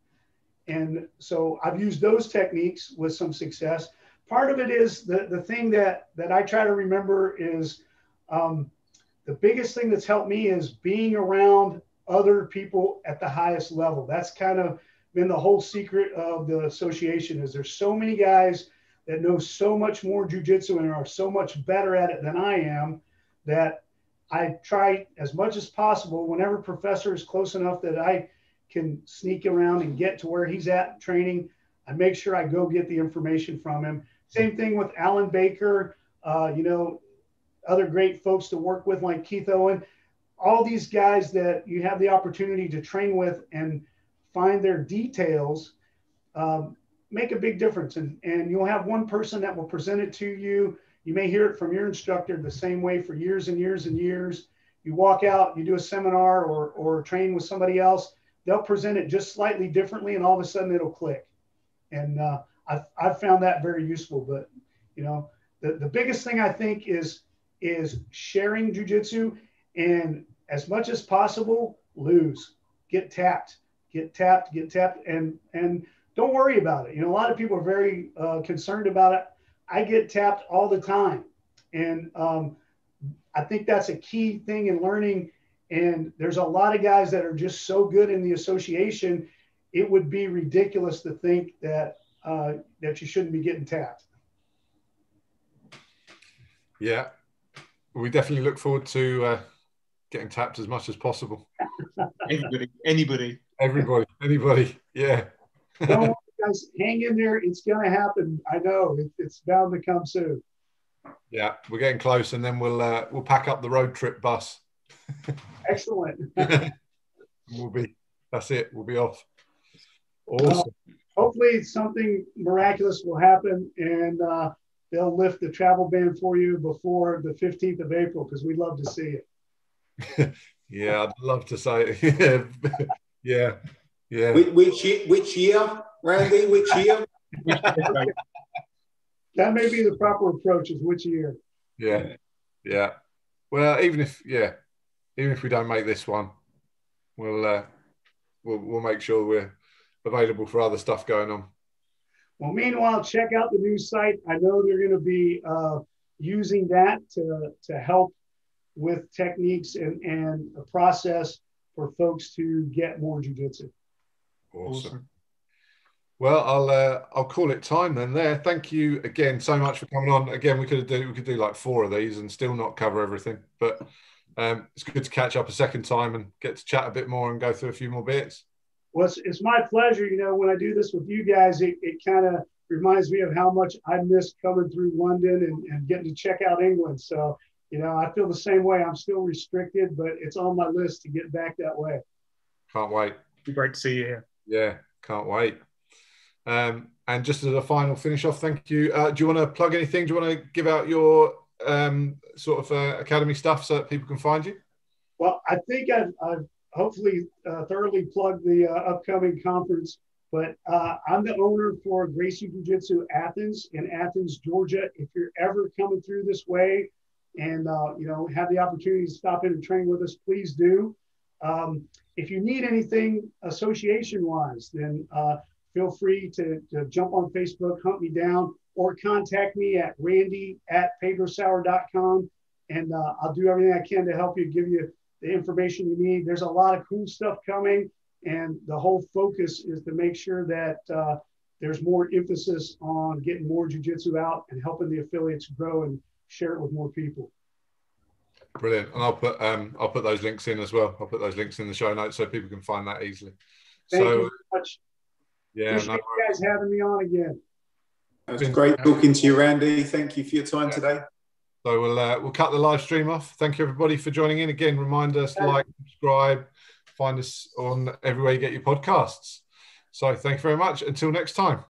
And so I've used those techniques with some success. Part of it is the thing that I try to remember is the biggest thing that's helped me is being around other people at the highest level. That's kind of been the whole secret of the association. Is there's so many guys that know so much more jiu-jitsu and are so much better at it than I am, that I try as much as possible, whenever professor is close enough that I can sneak around and get to where he's at training, I make sure I go get the information from him. Same thing with Alan Baker, other great folks to work with like Keith Owen, all these guys that you have the opportunity to train with and find their details, make a big difference. And you'll have one person that will present it to you. You may hear it from your instructor the same way for years and years and years. You walk out, you do a seminar or train with somebody else, they'll present it just slightly differently, and all of a sudden it'll click. And I've found that very useful. But, the biggest thing I think is sharing jiu-jitsu, and as much as possible, lose, get tapped, and don't worry about it. A lot of people are very concerned about it. I get tapped all the time. And I think that's a key thing in learning. And there's a lot of guys that are just so good in the association, it would be ridiculous to think that you shouldn't be getting tapped. Yeah, we definitely look forward to getting tapped as much as possible. Anybody. Yeah. Don't worry, guys, hang in there. It's going to happen. I know it's bound to come soon. Yeah, we're getting close, and then we'll pack up the road trip bus. Excellent. That's it. We'll be off. Awesome. Hopefully something miraculous will happen, and they'll lift the travel ban for you before the 15th of April, because we'd love to see it. Yeah, I'd love to say it. Yeah. Which year, Randy? Which year? That may be the proper approach, is which year. Yeah. Well, even if we don't make this one, we'll make sure we're available for other stuff going on. Well, meanwhile, check out the new site. I know they're going to be using that to help with techniques and a process for folks to get more jiu-jitsu. Awesome. Well, I'll call it time then there. Thank you again so much for coming on. Again, we could do like 4 of these and still not cover everything, but it's good to catch up a second time and get to chat a bit more and go through a few more bits. Well, it's my pleasure. When I do this with you guys, it kind of reminds me of how much I missed coming through London and getting to check out England. So, I feel the same way. I'm still restricted, but it's on my list to get back that way. Can't wait. It'd be great to see you here. Yeah, can't wait. And just as a final finish off, thank you. Do you want to plug anything? Do you want to give out your academy stuff so that people can find you? Well, I think I've hopefully thoroughly plugged the upcoming conference, but I'm the owner for Gracie Jiu-Jitsu Athens in Athens, Georgia. If you're ever coming through this way and have the opportunity to stop in and train with us, please do. If you need anything association-wise, then feel free to jump on Facebook, hunt me down, or contact me at randy@pedrosauer.com, and I'll do everything I can to help you, give you the information you need. There's a lot of cool stuff coming, and the whole focus is to make sure that there's more emphasis on getting more jiu-jitsu out and helping the affiliates grow and share it with more people. Brilliant. And I'll put those links in as well. I'll put those links in the show notes so people can find that easily. Thank you very much. Yeah, appreciate you guys having me on again. It was great talking to you, Randy. Thank you for your time today. So we'll cut the live stream off. Thank you everybody for joining in. Again, remind us, like, subscribe, find us on everywhere you get your podcasts. So thank you very much. Until next time.